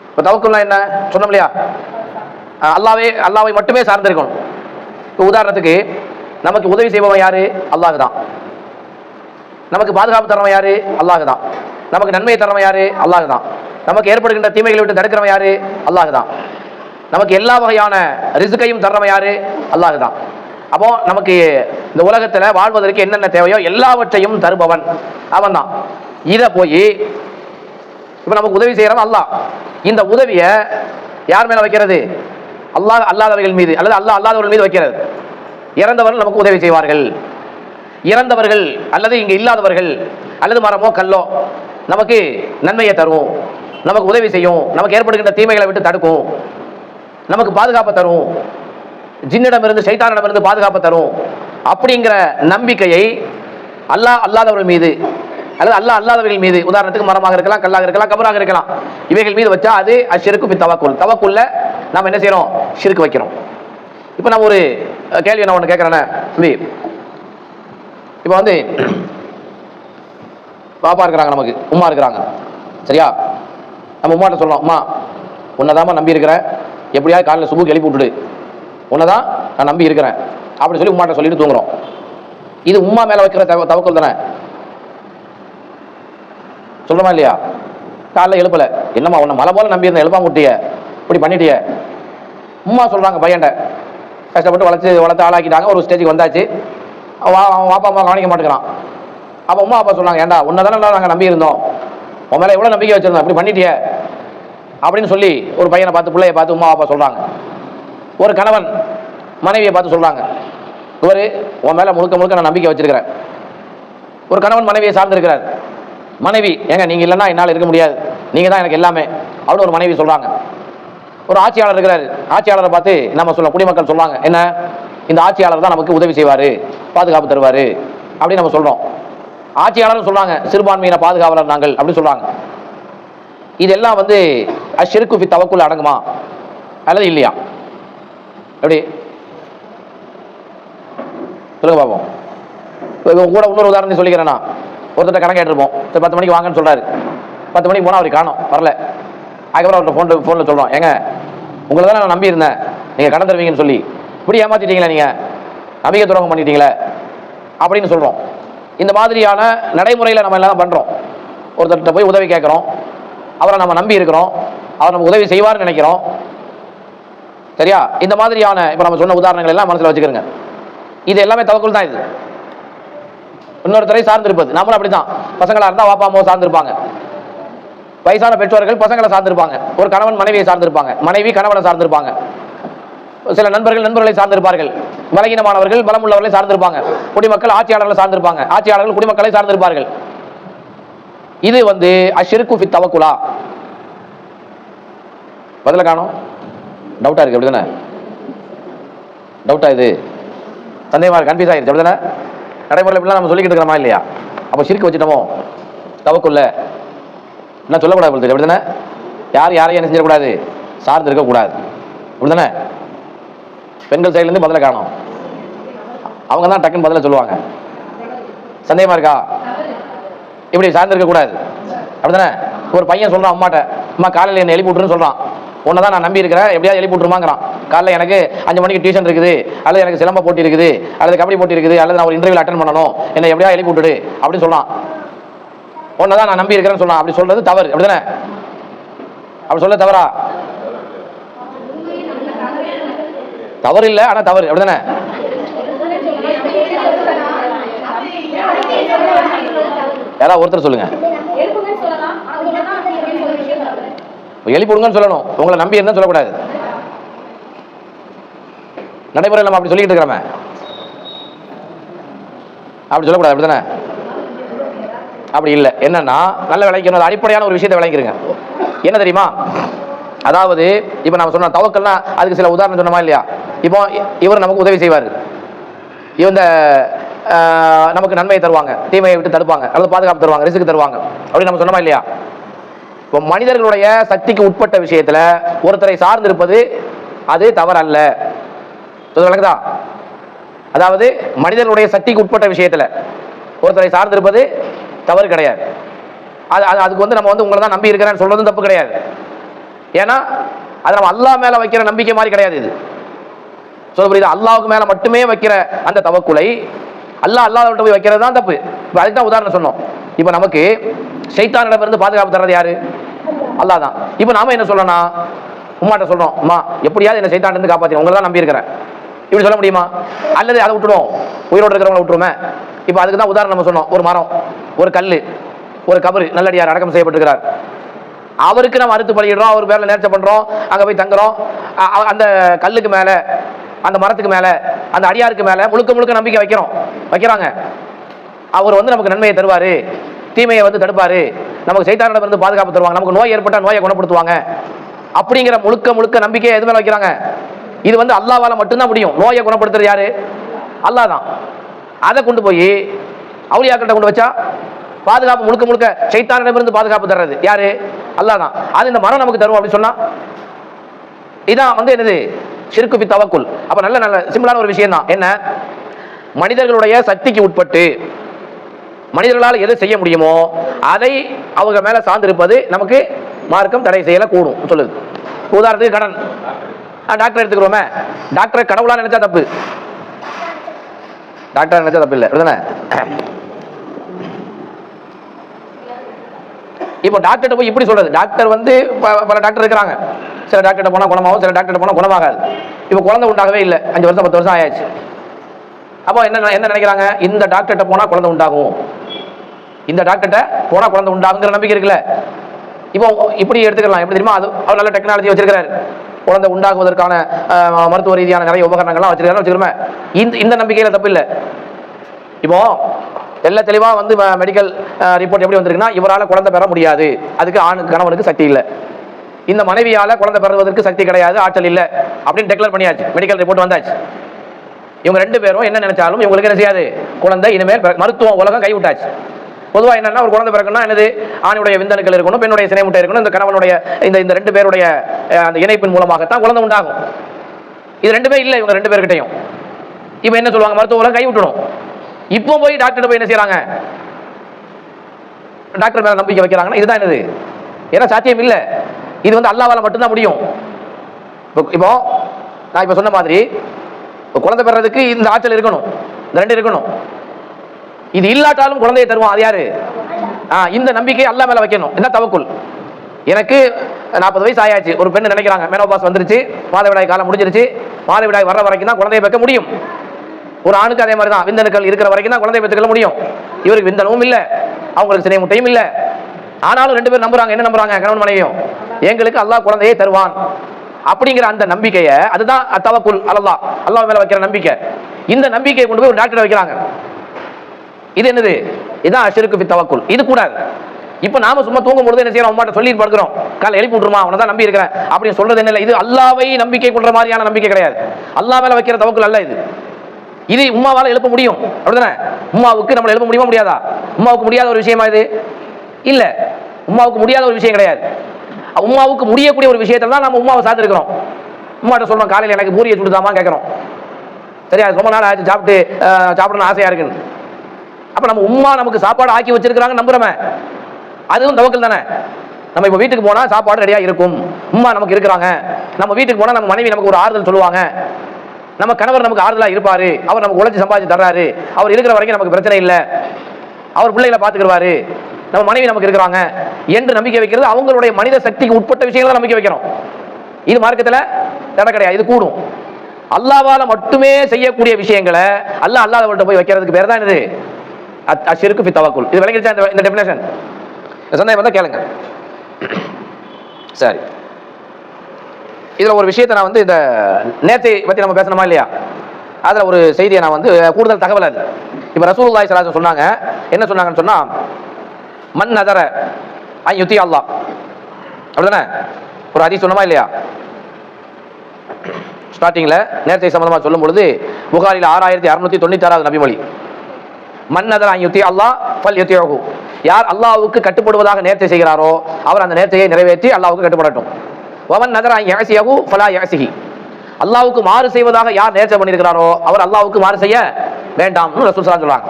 இப்போ தவக்குல்னா என்ன சொன்னோம் இல்லையா, அல்லாஹ்வை மட்டுமே சார்ந்திருக்கணும். இப்போ உதாரணத்துக்கு நமக்கு உதவி செய்பவன் யாரு, அல்லாஹ் தான். நமக்கு பாதுகாப்பு தரவன் யாரு, அல்லாஹ் தான். நமக்கு நன்மையை தரவன் யாரு, அல்லாஹ் தான். நமக்கு ஏற்படுகின்ற தீமைகளை விட்டு தடுக்கிறவன் யாரு, அல்லாஹ் தான். நமக்கு எல்லா வகையான ரிஸ்கையும் தர்றவன் யாரு, அல்லாஹ் தான். அப்போ நமக்கு இந்த உலகத்துல வாழ்வதற்கு என்னென்ன தேவையோ எல்லாவற்றையும் தருபவன் அவன் தான். இதை போய் இப்ப நமக்கு உதவி செய்யறவன் அல்லாஹ். இந்த உதவியை யார் மேல வைக்கிறது, அல்லாஹ் அல்லாதவர்கள் மீது அல்லது அல்லாஹ் அல்லாதவர்கள் மீது வைக்கிறது. இறந்தவர்கள் நமக்கு உதவி செய்வார்கள், இறந்தவர்கள் அல்லது இங்கே இல்லாதவர்கள் அல்லது மரமோ கல்லோ நமக்கு நன்மையை தரும், நமக்கு உதவி செய்யும், நமக்கு ஏற்படுகின்ற தீமைகளை விட்டு தடுக்கும், நமக்கு பாதுகாப்பு தரும், ஜின்னிடமிருந்து ஷைத்தானிடமிருந்து பாதுகாப்பு தரும். அப்படிங்கிற நம்பிக்கையை அல்லாஹ் அல்லாதவர்கள் மீது அல்லது அல்லாஹ் அல்லாதவர்கள் மீது, உதாரணத்துக்கு மரமாக இருக்கலாம், கல்லாக இருக்கலாம், கபராக இருக்கலாம், இவைகள் மீது வச்சா அது அஷ்ஷிர்கு ஃபி தவக்குல். தவக்குல்ல நாம் என்ன செய்யறோம், ஷிர்க் வைக்கிறோம். இப்போ நான் ஒரு கேள்வி நான் ஒன்று கேட்குறேன்னே, இப்போ பாப்பா இருக்கிறாங்க, நமக்கு உமா இருக்கிறாங்க, சரியா? நம்ம உமாட்ட சொல்லலாம், அம்மா உன்னதாம்மா நம்பி இருக்கிறேன், எப்படியாவது காலையில் சுபுக்கு எழுப்பி விட்டுடு, உன்னதான் நான் நம்பி இருக்கிறேன் அப்படி சொல்லி உமாட்ட சொல்லிட்டு தூங்குறோம். இது உமா மேல வைக்கிற தவக்குல் தானே? சொல்றமா இல்லையா? காலைல எழுப்பல, என்னம்மா உன்னை மலை போல நம்பி இருந்த எழுப்பாமுட்டிய இப்படி பண்ணிட்டிய. அம்மா சொல்றாங்க பையன்ட, கஷ்டப்பட்டு வளர்த்து ஆளாக்கிட்டாங்க, ஒரு ஸ்டேஜுக்கு வந்தாச்சு, வாப்பா அம்மா கவனிக்க மாட்டேங்கிறான். அப்போ அம்மா அப்பா சொல்றாங்க, ஏன்டா உன்னை தானே நாங்கள் நம்பி இருந்தோம், உன் மேலே எவ்வளோ நம்பிக்கை வச்சிருந்தோம், இப்படி பண்ணிட்டிய அப்படின்னு சொல்லி ஒரு பையனை பார்த்து பிள்ளையை பார்த்து அம்மா அப்பா சொல்றாங்க. ஒரு கணவன் மனைவியை பார்த்து சொல்றாங்க, இவர் உன் மேலே முழுக்க முழுக்க நான் நம்பிக்கை வச்சிருக்கிறேன். ஒரு கணவன் மனைவியை சார்ந்திருக்கிறார். மனைவி, ஏங்க நீங்கள் இல்லைன்னா என்னால் இருக்க முடியாது, நீங்கள் தான் எனக்கு எல்லாமே அப்படின்னு ஒரு மனைவி சொல்றாங்க. ஒரு ஆட்சியாளர் இருக்கிறார். ஆட்சியாளரை பார்த்து நம்ம சொல்ல குடிமக்கள் சொல்றாங்க, என்ன இந்த ஆட்சியாளர் தான் நமக்கு உதவி செய்வார், பாதுகாப்பு தருவார் அப்படின்னு நம்ம சொல்றோம். ஆட்சியாளர் சொல்றாங்க, சிறுபான்மையின பாதுகாவலர் நாங்கள் அப்படின்னு சொல்றாங்க. இதெல்லாம் வந்து அஷ்ஷிருக்கு ஃபி தவக்குல் அடங்குமா அல்லது இல்லையா? எப்படி சொல்லுங்க பார்ப்போம். கூட இன்னொரு உதாரணம் சொல்லிக்கிறேன்னா, ஒருத்தர் கணக்கு கேட்டிருப்போம், 10 மணிக்கு வாங்கன்னு சொல்றாரு. 10 மணிக்கு போனால் அவருக்கு காணும், வரல. அதுக்கப்புறம் அவர்கிட்ட ஃபோனில் சொல்கிறோம், ஏங்க உங்களை தான் நான் நம்பி இருந்தேன், நீங்கள் கடன் தருவீங்கன்னு சொல்லி இப்படி ஏமாற்றிட்டீங்களே, நீங்கள் நம்பிக்கை துரோகம் பண்ணிட்டீங்களே அப்படின்னு சொல்கிறோம். இந்த மாதிரியான நடைமுறையில் நம்ம எல்லாம் பண்ணுறோம். ஒருத்தர்கிட்ட போய் உதவி கேட்குறோம், அவரை நம்ம நம்பி இருக்கிறோம், அவர் நமக்கு உதவி செய்வார்னு நினைக்கிறோம். சரியா? இந்த மாதிரியான இப்போ நம்ம சொன்ன உதாரணங்கள் எல்லாம் மனசில் வச்சுக்கிறோங்க. இது எல்லாமே தவக்குல் தான். இது இன்னொருத்தரை சார்ந்திருப்பது. நம்மளும் அப்படித்தான். பசங்களாக இருந்தால் வாப்பா அம்மாவை சார்ந்திருப்பாங்க, வயசான பெற்றோர்கள் பசங்களை சார்ந்திருப்பாங்க, ஒரு கணவன் மனைவியை சார்ந்திருப்பாங்க, மனைவி கணவனை சார்ந்திருப்பாங்க, சில நண்பர்களை சார்ந்திருப்பார்கள், பலகீனமானவர்கள் பலம் உள்ளவர்களை சார்ந்திருப்பாங்க, குடிமக்கள் ஆட்சியாளர்களை சார்ந்திருப்பாங்க, ஆட்சியாளர்கள் குடிமக்களை சார்ந்திருப்பார்கள். இது வந்து அஷ்ஷிருக்கு ஃபி தவக்குலா. பதில காணோம், டவுட்டா இருக்கு அப்படிதானே? டவுட்டா? இது சந்தேகமா இருக்கு, கன்ஃபியூஸ் ஆயிடுச்சு அப்படிதானே? நடைமுறையில் இப்படிலாம் நம்ம சொல்லிக்கிட்டு இருக்கிறோமா இல்லையா? அப்போ ஷிர்க் வச்சுட்டோமோ தவக்குல்ல என்ன சொல்லக்கூடாது போல அப்படிதானே? யாரையும் என்ன செஞ்சிடக்கூடாது, சார்ந்து இருக்கக்கூடாது அப்படிதானே? பெண்கள் சைட்லேருந்து பதில காணும், அவங்க தான் டக்குன்னு பதில சொல்லுவாங்க. சந்தேகமா இருக்கா? இப்படி சார்ந்து இருக்கக்கூடாது அப்படிதானே? ஒரு பையன் சொல்றான் அம்மாட்ட, அம்மா காலையில் என்ன எழுப்பி விட்டுருன்னு சொல்றான், உன்னை தான் நான் நம்பி இருக்கிறேன், எப்படியாவது எழுப்பி விட்டுருமாங்கிறான். காலையில் எனக்கு 5 மணிக்கு டியூஷன் இருக்குது, அல்லது எனக்கு சிலம்ப போட்டி இருக்குது, அல்லது கபடி போட்டி இருக்குது, அல்லது நான் ஒரு இன்டர்வியூ அட்டன் பண்ணணும், என்னை எப்படியா எழுப்பி விட்டுடு அப்படின்னு சொல்றான். உன்னை தான் நான் நம்பி இருக்கிறேன்னு சொன்னான். அப்படி சொல்றது தவறு அப்படிதானே? அப்படி சொல்ல தவறா? தவறு இல்லை, ஆனா தவறு அப்படிதானே? யாராவது ஒருத்தர் சொல்லுங்க. எழுப்பிடுங்கன்னு சொல்லணும், உங்களை நம்பி இருந்தா சொல்லக்கூடாது. நடைமுறை நம்ம அப்படி சொல்லிட்டு இருக்கிறோமே, அப்படி சொல்லக்கூடாது அப்படிதானே? அப்படி இல்லை. என்னன்னா நல்ல விளைக்கணும், அடிப்படையான ஒரு விஷயத்தை விளைக்கிறங்க. என்ன தெரியுமா? அதாவது இப்போ நம்ம சொன்ன தவக்கல்னா அதுக்கு சில உதாரணம் சொன்னோமா இல்லையா? இப்போ இவர் நமக்கு உதவி செய்வார், இந்த நமக்கு நன்மையை தருவாங்க, தீமையை விட்டு தடுப்பாங்க, அல்லது பாதுகாப்பு தருவாங்க, ரிஸ்க் தருவாங்க அப்படின்னு நம்ம சொன்னோமா இல்லையா? இப்போ மனிதர்களுடைய சக்திக்கு உட்பட்ட விஷயத்துல ஒருத்தரை சார்ந்திருப்பது அது தவறு அல்ல. விளங்குதா? அதாவது மனிதர்களுடைய சக்திக்கு உட்பட்ட விஷயத்துல ஒருத்தரை சார்ந்திருப்பது தவறு கிடையாது. அதுக்கு வந்து நம்ம வந்து உங்களை தான் நம்பி இருக்கிறேன்னு சொல்றதும் தப்பு கிடையாது. ஏன்னா அது நம்ம அல்லாஹ் மேல வைக்கிற நம்பிக்கை மாதிரி கிடையாது. இது சொல்ல புரியுது? அல்லாஹ்வுக்கு மேல மட்டுமே வைக்கிற அந்த தவக்குலை அல்லாஹ்விட்ட போய் வைக்கிறது தான் தப்பு. இப்போ அதுக்கு தான் உதாரணம் சொன்னோம். இப்போ நமக்கு ஷைத்தானிடமிருந்து பாதுகாப்பு தர்றது யாரு? அல்லாஹ் தான். இப்போ நாம என்ன சொல்லணும்னா, உம்மாட்ட சொல்றோம், அம்மா எப்படியாவது என்ன ஷைத்தானிலிருந்து காப்பாத்திடும், உங்களை தான் நம்பி இருக்கிறேன், இப்படி சொல்ல முடியுமா? அல்லது அதை விட்டுடும், உயிரோடு இருக்கிறவங்களை விட்டுருமே. இப்போ அதுக்கு தான் உதாரணம் நம்ம சொன்னோம். ஒரு மரம், ஒரு கல், ஒரு கபரு நல்லடியார் அடக்கம் செய்யப்பட்டிருக்கிறார். அவருக்கு நம்ம அறுத்து பலியிடுறோம், அவர் பேரில் நேர்ச்சை பண்றோம், அங்கே போய் தங்குறோம். அந்த கல்லுக்கு மேல, அந்த மரத்துக்கு மேல, அந்த அடியாருக்கு மேல முழுக்க முழுக்க நம்பிக்கை வைக்கிறாங்க. அவர் வந்து நமக்கு நன்மையை தருவாரு, தீமையை வந்து தடுப்பாரு, நமக்கு சைத்தானிடம் இருந்து பாதுகாப்பு தருவாங்க, நமக்கு நோய் ஏற்பட்டால் நோயை குணப்படுத்துவாங்க அப்படிங்கிற முழுக்க முழுக்க நம்பிக்கையை எது மேல வைக்கிறாங்க? இது வந்து அல்லாஹ்வால மட்டும்தான் முடியும். நோயை குணப்படுத்துறது யாரு? அல்லாஹ் தான். அதை கொண்டு போய் அவுலியாக்கிட்ட கொண்டு வச்சா பாதுகாப்பு முழுக்க முழுக்க சைத்தானிடமிருந்து பாதுகாப்பு தர்றது யாரு? அல்லாஹ் தான். அது இந்த மரம் நமக்கு தரும் அப்படின்னு சொன்னா இதான் வந்து என்னது? ஷிர்கு ஃபி தவக்குல். அப்ப நல்ல சிம்பிளான ஒரு விஷயம் தான். என்ன? மனிதர்களுடைய சக்திக்கு உட்பட்டு மனிதர்களால் எது செய்ய முடியுமோ அதை அவங்க மேல சார்ந்திருப்பது நமக்கு மார்க்கம் தடை செய்யல கூடும் சொல்லுது. உதாரணத்துக்கு கடன். டாக்டர் எடுத்துக்கிறோமே, டாக்டரை கடவுளா நினைச்சா தப்பு, டாக்டர் நினைச்சா தப்பு இல்லை. இப்போ டாக்டர்கிட்ட போய் இப்படி சொல்றது, டாக்டர் வந்து பல டாக்டர் இருக்கிறாங்க, சில டாக்டர்கிட்ட போனால் குணமாகும், சில டாக்டர்கிட்ட போனால் குணமாகாது. இப்போ குழந்தை உண்டாகவே இல்லை, 5 வருஷம் 10 வருஷம் ஆயாச்சு. அப்போ என்ன நினைக்கிறாங்க, இந்த டாக்டர்கிட்ட போனால் குழந்தை உண்டாகும், இந்த டாக்டர்கிட்ட போனால் குழந்தை உண்டாகுங்கிற நம்பிக்கை இருக்குல்ல. இப்போ இப்படி எடுத்துக்கலாம், எப்படி தெரியுமா, அவர் நல்ல டெக்னாலஜி வச்சிருக்காரு, குழந்தை உண்டாகுவதற்கான மருத்துவ ரீதியான நிறைய உபகரணங்கள்லாம் வச்சிருக்காரு. இந்த நம்பிக்கையில தப்பு இல்லை. இப்போ எல்லாம் தெளிவாக வந்து மெடிக்கல் ரிப்போர்ட் எப்படி வந்திருக்குன்னா, இவரால் குழந்தை பெற முடியாது, அதுக்கு கணவனுக்கு சக்தி இல்லை, இந்த மனைவியால் குழந்தை பெறுவதற்கு சக்தி கிடையாது, ஆற்றல் இல்லை அப்படின்னு டெக்ளேர் பண்ணியாச்சு, மெடிக்கல் ரிப்போர்ட் வந்தாச்சு. இவங்க 2 பேரும் என்ன நினைச்சாலும் இவங்களுக்கு என்ன செய்யாது, குழந்தை இனிமேல் மருத்துவ உலகம் கைவிட்டாச்சு. பொதுவாக என்னன்னா, ஒரு குழந்தை பிறகுன்னா என்னது, ஆணுடைய விந்தணுக்கள் இருக்கணும், பெண்ணுடைய சினை முட்டை இருக்கணும், இந்த கணவனுடைய இந்த 2 பேருடைய அந்த இணைப்பின் மூலமாகத்தான் குழந்தை உண்டாகும். இது 2மே இல்லை இவங்க 2 பேர்கிட்டையும். இப்போ என்ன சொல்லுவாங்க, மருத்துவ உலகம் கைவிட்டணும். இப்போ போய் டாக்டர் போய் என்ன செய்யறாங்க, டாக்டர் மேல நம்பிக்கை வைக்கிறாங்கன்னா இதுதான் என்னது, ஏன்னா சாத்தியம் இல்லை, இது வந்து அல்லாஹ்வால மட்டும்தான் முடியும். இப்போ நான் இப்போ சொன்ன மாதிரி குழந்தை பெறதுக்கு இந்த ஆற்றல் இருக்கணும், இந்த 2 இருக்கணும். இது இல்லாட்டாலும் குழந்தையை தருவான், அது யாரு, இந்த நம்பிக்கை அல்லாஹ் மேல வைக்கணும். என்ன தவக்குல். எனக்கு 40 வயசு ஆயாச்சு, ஒரு பெண் நினைக்கிறாங்க மெனோபாஸ் வந்துருச்சு, மாதவிடாய் காலம் முடிஞ்சிருச்சு, மாதவிடாய் வர்ற வரைக்கும் தான் குழந்தையை பெற்க முடியும். ஒரு ஆணுக்கு அதே மாதிரி தான், விந்தணுக்கள் இருக்கிற வரைக்கும் தான் குழந்தை பெற்றுக்கொள்ள முடியும். இவருக்கு விந்தனமும் இல்லை, அவங்களுக்கு சினை முட்டையும் இல்லை. ஆனாலும் 2 பேர் நம்புறாங்க, என்ன நம்புறாங்க, கணவன் மனைவியும், எங்களுக்கு அல்லாஹ் குழந்தையை தருவான் அப்படிங்கிற அந்த நம்பிக்கையை, அதுதான் தவக்குல் அல்லாஹ், அல்லாஹ் மேல வைக்கிற நம்பிக்கை. இந்த நம்பிக்கையை கொண்டு போய் ஒரு டாக்டர் வைக்கிறாங்க. இது என்னது, இதுதான் அஷ்ருக்கு ஃபி தவக்குல். இது கூடாது. இப்போ நாம சும்மா தூங்கும் பொழுது என்ன செய்யறோம், அம்மாட்ட சொல்லி படுக்கிறோம், காலை எழுப்பி விட்டுருமா, அவனை தான் நம்பி இருக்கிறேன் அப்படின்னு சொல்றது என்ன இல்லை. இது அல்லாஹ்வை நம்பிக்கை கொள்ற மாதிரியான நம்பிக்கை கிடையாது, அல்லாஹ் மேல வைக்கிற தவக்குல் அல்ல இது. இது உம்மாவால எழுப்ப முடியும், அப்படிதானே? உம்மாவுக்கு நம்மளை எழுப்ப முடியுமா முடியாதா? உம்மாவுக்கு முடியாத ஒரு விஷயமா இது? இல்ல, உம்மாவுக்கு முடியாத ஒரு விஷயம் கிடையாது. உம்மாவுக்கு முடியக்கூடிய ஒரு விஷயத்துல தான் நம்ம உம்மாவை சாத்திருக்கிறோம். உம்மாட்ட சொல்றோம், காலையில் எனக்கு பூரியை சுடுதாமா கேட்கிறோம், சரியா, ரொம்ப நாள் ஆச்சு சாப்பிடணும் ஆசையா இருக்குன்னு. அப்ப நம்ம உம்மா நமக்கு சாப்பாடு ஆக்கி வச்சிருக்கிறாங்க நம்புறமே, அதுவும் தவக்கல் தானே. நம்ம இப்போ வீட்டுக்கு போனா சாப்பாடு ரெடியா இருக்கும், உம்மா நமக்கு இருக்கிறாங்க. நம்ம வீட்டுக்கு போனா நம்ம மனைவி நமக்கு ஒரு ஆறுதல் சொல்லுவாங்க, நம்ம கணவர் நமக்கு ஆறுதலா இருப்பாரு, அவர் நமக்கு உழைச்சி சம்பாதிச்சு தர்றாரு, அவர் இருக்கிற வரைக்கும் நமக்கு பிரச்சனை இல்லை, அவர் பிள்ளைகளை பார்த்துக்கிறாரு, நம்ம மனைவி நமக்கு இருக்கிறாங்க என்று நம்பிக்கை வைக்கிறது அவங்களுடைய மனித சக்திக்கு உட்பட்ட விஷயங்களை நம்பிக்கை வைக்கிறோம். இது மார்க்கத்தில் தடை கிடையாது, இது கூடும். அல்லாஹ்வால மட்டுமே செய்யக்கூடிய விஷயங்களை அல்லாஹ் அல்லாதவர்கிட்ட போய் வைக்கிறதுக்கு பேர் தான் இது அஷ்ருக்கு ஃபி தவக்குல். இது விளங்கிடுச்சா இந்த டெஃபினேஷன்? சந்தேகம் வந்தா கேளுங்க. சரி, இதுல ஒரு விஷயத்தை நான் வந்து இந்த நேர்ச்சை பத்தி நம்ம பேசணுமா இல்லையா, அதுல ஒரு செய்தியை நான் வந்து கூடுதல் தகவல். அது இப்ப ரசூலுல்லாஹி ஸல்லல்லாஹு அலைஹி வஸல்லம் சொன்னாங்க, என்ன சொன்னாங்கன்னு சொன்னா, மன் நதர ஐ யுதி அல்லாஹ், அப்படிதானே ஒரு ஹதீஸ் சொன்னமா இல்லையா? ஸ்டார்டிங்ல நேர்ச்சை சம்பந்தமா சொல்லும் பொழுது புகாரில 6696 நபிமொழி, மன் நதர ஐ யுதி அல்லாஹ் ஃபல் யுதிஹு, யார் அல்லாஹ்வுக்கு கட்டுப்படுவதாக நேர்ச்சை செய்கிறாரோ அவர் அந்த நேர்ச்சையை நிறைவேற்றி அல்லாஹ்வுக்கு கட்டுப்படட்டும். வமன் நதர ஐ யஸிஹு ஃபலா யஸிஹி, அல்லாஹ்வுக்கு மாறு செய்வதாக யார் நேர்ச்சை பண்ணியிருக்கிறாரோ அவர் அல்லாஹ்வுக்கு மாறு செய்ய வேண்டாம்னு ரசூல் ஸல்லல்லாஹு அலைஹி வஸல்லம் சொல்றாங்க.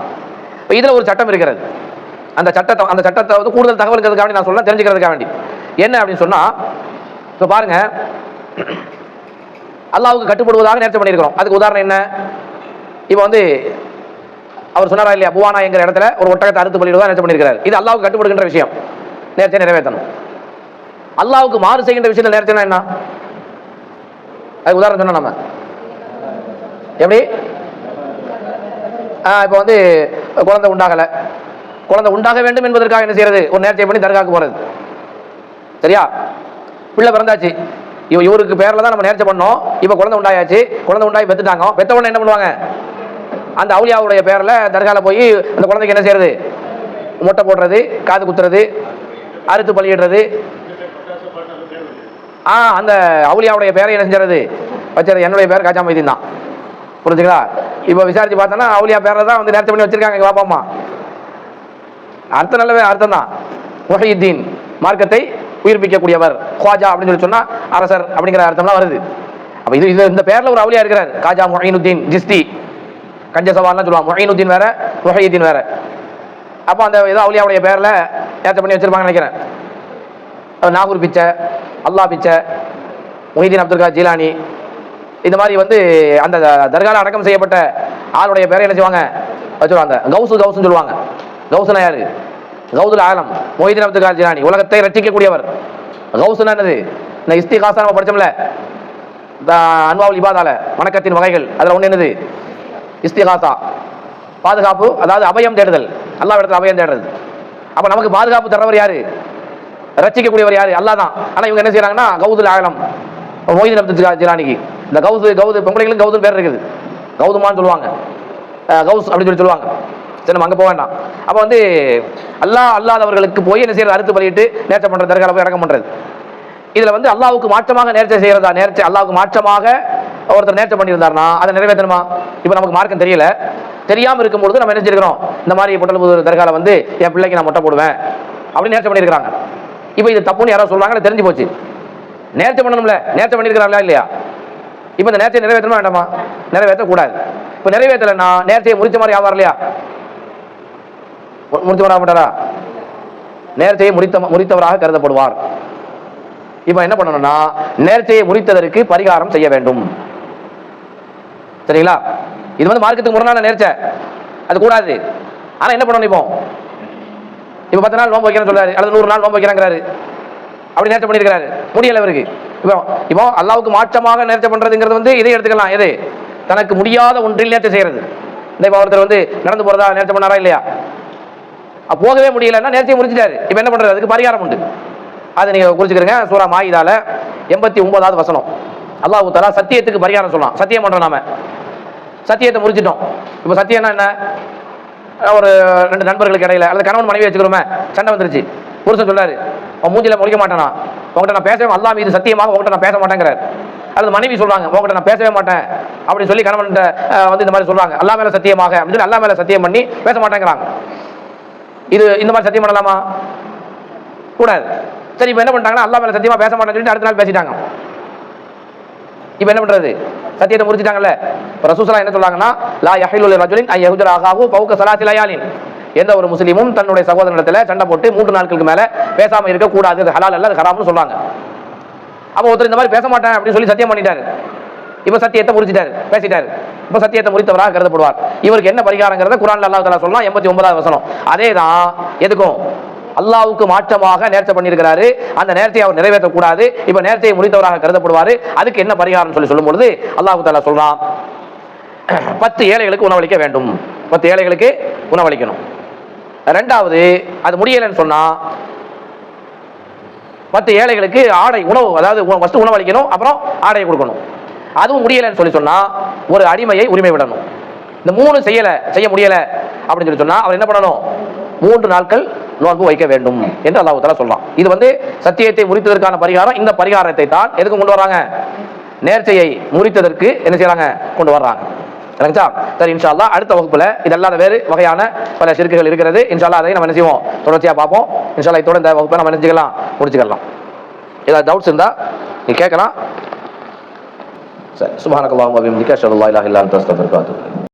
இப்போ இதுல ஒரு சட்டம் இருக்கிறது, அந்த சட்டத்தை வந்து கூடுதல் தகவலுக்காக நான் சொல்ல தெரிஞ்சுக்கிறதுக்காக வேண்டி என்ன அப்படின்னு சொன்னா, இப்போ பாருங்க, அல்லாஹ்வுக்கு கட்டுப்படுவதாக நேர்ச்சை பண்ணியிருக்கிறோம். அதுக்கு உதாரணம் என்ன, இப்போ வந்து அவர் சொன்னாரா இல்லையா, புவானா என்கிற இடத்துல ஒரு ஒட்டகத்தை அறுத்து பலியிடுவதா நேர்ச்சை பண்ணியிருக்கிறார். இது அல்லாஹ்வுக்கு கட்டுப்படுகின்ற விஷயம், நேர்ச்சை நிறைவேற்றணும். அல்லாஹ்வுக்கு மாறு செய்கின்ற விஷயத்தில் நேர்ச்சைனா என்ன, அதுக்கு உதாரணம் சொன்னா நம்ம எப்படி, இப்போ வந்து குழந்தை உண்டாகலை, குழந்தை உண்டாக வேண்டும் என்பதற்காக என்ன செய்யறது, ஒரு நேர்ச்சை பண்ணி தர்காவுக்கு போறது, சரியா? பிள்ளை பிறந்தாச்சு, இவருக்கு பேர்ல தான் நம்ம நேர்ச்சை பண்ணோம், இப்போ குழந்தை உண்டாயாச்சு, குழந்தை உண்டாகி பெற்றுட்டாங்க, பெற்ற உடனே என்ன பண்ணுவாங்க, அந்த அவுலியாவுடைய பேர்ல தர்கால போய் அந்த குழந்தைக்கு என்ன செய்யறது, மொட்டை போடுறது, காது குத்துறது, அறுத்து பலியிடுறது, அந்த அவுலியாவுடைய பேரை என்ன செஞ்சது வச்சது, என்னுடைய பேர் காஜா மைதீன் தான், புரிஞ்சுங்களா? இப்போ விசாரிச்சு பார்த்தோன்னா அவுலியா பேரை தான் வந்து நேர்ச்சை பண்ணி வச்சிருக்காங்க எங்க பாப்பா அம்மா. அர்த்தம் நல்லவே அர்த்தம் தான், முஹியுத்தீன் மார்க்கத்தை உயிர்ப்பிக்கக்கூடியவர், ख्वाजा அப்படின்னு சொல்லி சொன்னா அரசர் அப்படிங்கிற அர்த்தம்லாம் வருது. அப்ப இது இந்த பேர்ல ஒரு அவுலியா இருக்கிறார், காஜா முஹினுத்தீன் ஜிஸ்தி, கஞ்ச சவால்லாம் சொல்லுவாங்க, முஹினுத்தீன் வேற முஹியுத்தீன் வேற. அப்போ அந்த ஏதோ அவுலியாவுடைய பேர்ல நேர்ச்சை பண்ணி வச்சிருப்பாங்கன்னு நினைக்கிறேன். நாகூர் பிச்சை, அல்லா பிச்சை, முஹிதீன் அப்துல் காதர் ஜீலானி, இந்த மாதிரி வந்து அந்த தர்கால அடக்கம் செய்யப்பட்ட ஆளுடைய பேரை என்ன செய்வாங்க வச்சுருவாங்க, கவுசுன்னு சொல்லுவாங்க. கவுசுனா யாரு, கௌதுல் ஆலம் மொய்தீன் அப்துல் காதர் ஜிலானி உலகத்தை ரட்சிக்கக்கூடியவர். கௌசுன்னா என்னது? இந்த இஸ்திகாசா நம்ம படிச்சோம்ல, அன்வாவுல் இபாதால வணக்கத்தின் வகைகள், அதுல ஒண்ணு என்னது? இஸ்திகாசா, பாதுகாப்பு, அதாவது அபயம் தேடுதல், அல்லாஹ் இடத்துல அபயம் தேடுறது. அப்ப நமக்கு பாதுகாப்பு தரவர் யாரு? ரட்சிக்கக்கூடியவர் யாரு? அல்லாஹ் தான். ஆனா இவங்க என்ன செய்யறாங்கன்னா கௌதுல் ஆலம் மொய்தீன் அப்துல் காதர் ஜிலானிக்கு இந்த கௌது பொம்பளைகளுக்கு கௌதுல் பேர் இருக்குது, கௌதுமான்னு சொல்லுவாங்க, கௌஸ் அப்படின்னு சொல்லுவாங்க. சரி, நம்ம அங்கே போக வேண்டாம். அப்போ வந்து அல்லாதவர்களுக்கு போய் என்ன செய்யறது? அறுத்து பலியிட்டு நேர்ச்சை பண்றது, தர்கால போய் இறக்கம் பண்றது. இதுல வந்து அல்லாஹ்வுக்கு மாற்றமாக நேர்ச்சை செய்யறதா? நேர்ச்சை அல்லாஹ்வுக்கு மாற்றமாக ஒருத்தர் நேர்ச்சை பண்ணியிருந்தாருன்னா அதை நிறைவேற்றணுமா? இப்போ நமக்கு மார்க்கம் தெரியல, தெரியாம இருக்கும்பொழுது நம்ம என்ன செஞ்சிருக்கிறோம்? இந்த மாதிரி பொட்டல் தர்கால வந்து என் பிள்ளைக்கு நான் மொட்டை போடுவேன் அப்படின்னு நேர்ச்சை பண்ணியிருக்கிறாங்க. இப்போ இது தப்புன்னு யாராவது சொல்றாங்க, தெரிஞ்சு போச்சு. நேர்ச்சை பண்ணணும்ல, நேர்ச்சை பண்ணியிருக்கிறாங்களா இல்லையா? இப்போ இந்த நேர்ச்சை நிறைவேற்றணுமா வேண்டாமா? நிறைவேற்றக்கூடாது. இப்போ நிறைவேற்றலைன்னா நேர்ச்சையை முறிச்ச மாதிரி ஆவார் இல்லையா? முடித்தவராக நேர்ச்சையை முறித்தவராக கருதப்படுவார். இப்ப என்ன பண்ணணும்னா நேர்ச்சையை முறித்ததற்கு பரிகாரம் செய்ய வேண்டும். சரிங்களா? இது வந்து மார்க்கத்துக்கு முரணான நேர்ச்சை, அது கூடாது. ஆனா என்ன பண்ணணும்? இப்ப 10 நாள் நோன்பு வைக்கிறேன்னு சொல்றாரு, அல்லது 100 நாள் நோன்பு வைக்கிறாங்கிறாரு, அப்படி நேர்ச்சை பண்ணிருக்கிறாரு, முடியல இவருக்கு. இப்போ அல்லாஹ்வுக்கு மாற்றமாக நேர்ச்சை பண்றதுங்கிறது வந்து இதை எடுத்துக்கலாம். எது? தனக்கு முடியாத ஒன்றில் நேர்ச்சை செய்யறது. இந்த ஒருத்தர் வந்து நடந்து போறதா நேர்ச்சை பண்ணாரா இல்லையா? போகவே முடியலன்னா நேர்ச்சையை முடிச்சிட்டாரு. இப்ப என்ன பண்றது? அதுக்கு பரிகாரம் உண்டு. அதை நீங்க குறிச்சுக்கிறீங்க. சூரா மாயிதால 89வது வசனம். அல்லாஹ் தஆலா சத்தியத்துக்கு பரிகாரம் சொல்லலாம். சத்தியம் பண்றோம், நாம சத்தியத்தை முறிச்சிட்டோம். இப்ப சத்தியம்னா என்ன? ஒரு 2 நண்பர்களுக்கு இடையில, அல்லது கணவன் மனைவி வச்சுக்கிறோமே, சண்டை வந்துருச்சு. புருஷன் சொல்றாரு, அவன் மூஞ்சில முழிக்க மாட்டானா, உங்கள்கிட்ட நான் பேசவே, அல்லாஹ் மீது சத்தியமாக உங்கள்கிட்ட நான் பேச மாட்டேங்கிறார். அல்லது மனைவி சொல்றாங்க, உங்கள்கிட்ட நான் பேசவே மாட்டேன் அப்படின்னு சொல்லி கணவன் வந்து இந்த மாதிரி சொல்றாங்க, அல்லாஹ் மேல சத்தியமாக அப்படின்னு சொல்லி அல்லாஹ் மேல சத்தியம் பண்ணி பேச மாட்டேங்கிறாங்க. இது இந்த மாதிரி சத்தியம் பண்ணலாமா? கூடாது. சரி, இப்ப என்ன பண்ணிட்டாங்கன்னா அல்லாஹ் மேல சத்தியமா பேச மாட்டேன்னு சொல்லிட்டு அடுத்த நாள் பேசிட்டாங்க. இப்ப என்ன பண்றது? சத்தியத்தை முறிச்சிட்டாங்கல்ல. ரசூலுல்லாஹி ஸல்லல்லாஹு என்ன சொல்றாங்கன்னா, லா யஹிலு லிரஜுலின் அன் யஹ்ஜுர அகாஹு ஃபௌக ஸலாத்தி லயாலின். எந்த ஒரு முஸ்லிமும் தன்னுடைய சகோதரனிடத்துல சண்டை போட்டு 3 நாட்களுக்கு மேல பேசாம இருக்க கூடாது. அது ஹலால் அல்ல, அது ஹராம்னு சொல்றாங்க. அப்ப ஒருத்தர் இந்த மாதிரி பேச மாட்டேன் அப்படின்னு சொல்லி சத்தியம் பண்ணிட்டாரு. இப்ப சத்தியத்தை முறிச்சிட்டாரு, பேசிட்டாரு. இப்ப சத்தியத்தை முறித்தவராக கருதப்படுவார். இவருக்கு என்ன பரிகாரங்கிறத குர்ஆன்ல அல்லாஹ் தஆலா சொல்லலாம். 89வது வசனம். அதேதான் எதுக்கும் அல்லாஹ்வுக்கு மாற்றமாக நேர்ச்சை பண்ணியிருக்கிறாரு, அந்த நேர்ச்சையை அவர் நிறைவேற்றக்கூடாது. இப்ப நேர்ச்சையை முடித்தவராக கருதப்படுவாரு. அதுக்கு என்ன பரிகாரம் சொல்லி சொல்லும் பொழுது அல்லாஹ் தஆலா சொல்றான், 10 ஏழைகளுக்கு உணவளிக்க வேண்டும். 10 ஏழைகளுக்கு உணவளிக்கணும். ரெண்டாவது, அது முடியலைன்னு சொன்னா 10 ஏழைகளுக்கு ஆடை, உணவு, அதாவது ஃபர்ஸ்ட் உணவளிக்கணும், அப்புறம் ஆடையை கொடுக்கணும். அதுவும் முடியலைன்னு சொல்லி சொன்னா ஒரு அடிமையை உரிமை விடணும். இந்த 3 செய்ய முடியல அப்படின்னு சொல்லி சொன்னா அவர் என்ன பண்ணணும்? 3 நாட்கள் நோன்பு வைக்க வேண்டும் என்று அல்லாஹ் தஆலா சொல்றான். இது வந்து சத்தியத்தை முறித்ததற்கான பரிகாரம். இந்த பரிகாரத்தை தான் எதுக்கு கொண்டு வர்றாங்க? நேர்ச்சையை முறித்ததற்கு என்ன செய்யறாங்க? கொண்டு வர்றாங்க. சரிங்களா? சரி, இன்ஷா அல்லாஹ் அடுத்த வகுப்புல இதெல்லாம் வேறு வகையான பல ஷிர்க்குகள் இருக்கிறது. இன்ஷா அல்லாஹ் அதை நம்ம என்ன செய்வோம்? தொடர்ச்சியா பார்ப்போம். இன்ஷா அல்லாஹ் இதோட இந்த வகுப்பை நம்ம நினைச்சுக்கலாம், முடிச்சுக்கலாம். ஏதாவது டவுட்ஸ் இருந்தா நீ கேட்கலாம். சரி, சுப்ஹானக்கல்லாஹு வ பிஹம்திக அஷ்ஹது அல்லா இலாஹா இல்லா அன்த அஸ்தக்ஃபிருக வ அத்தூபு இலைக்.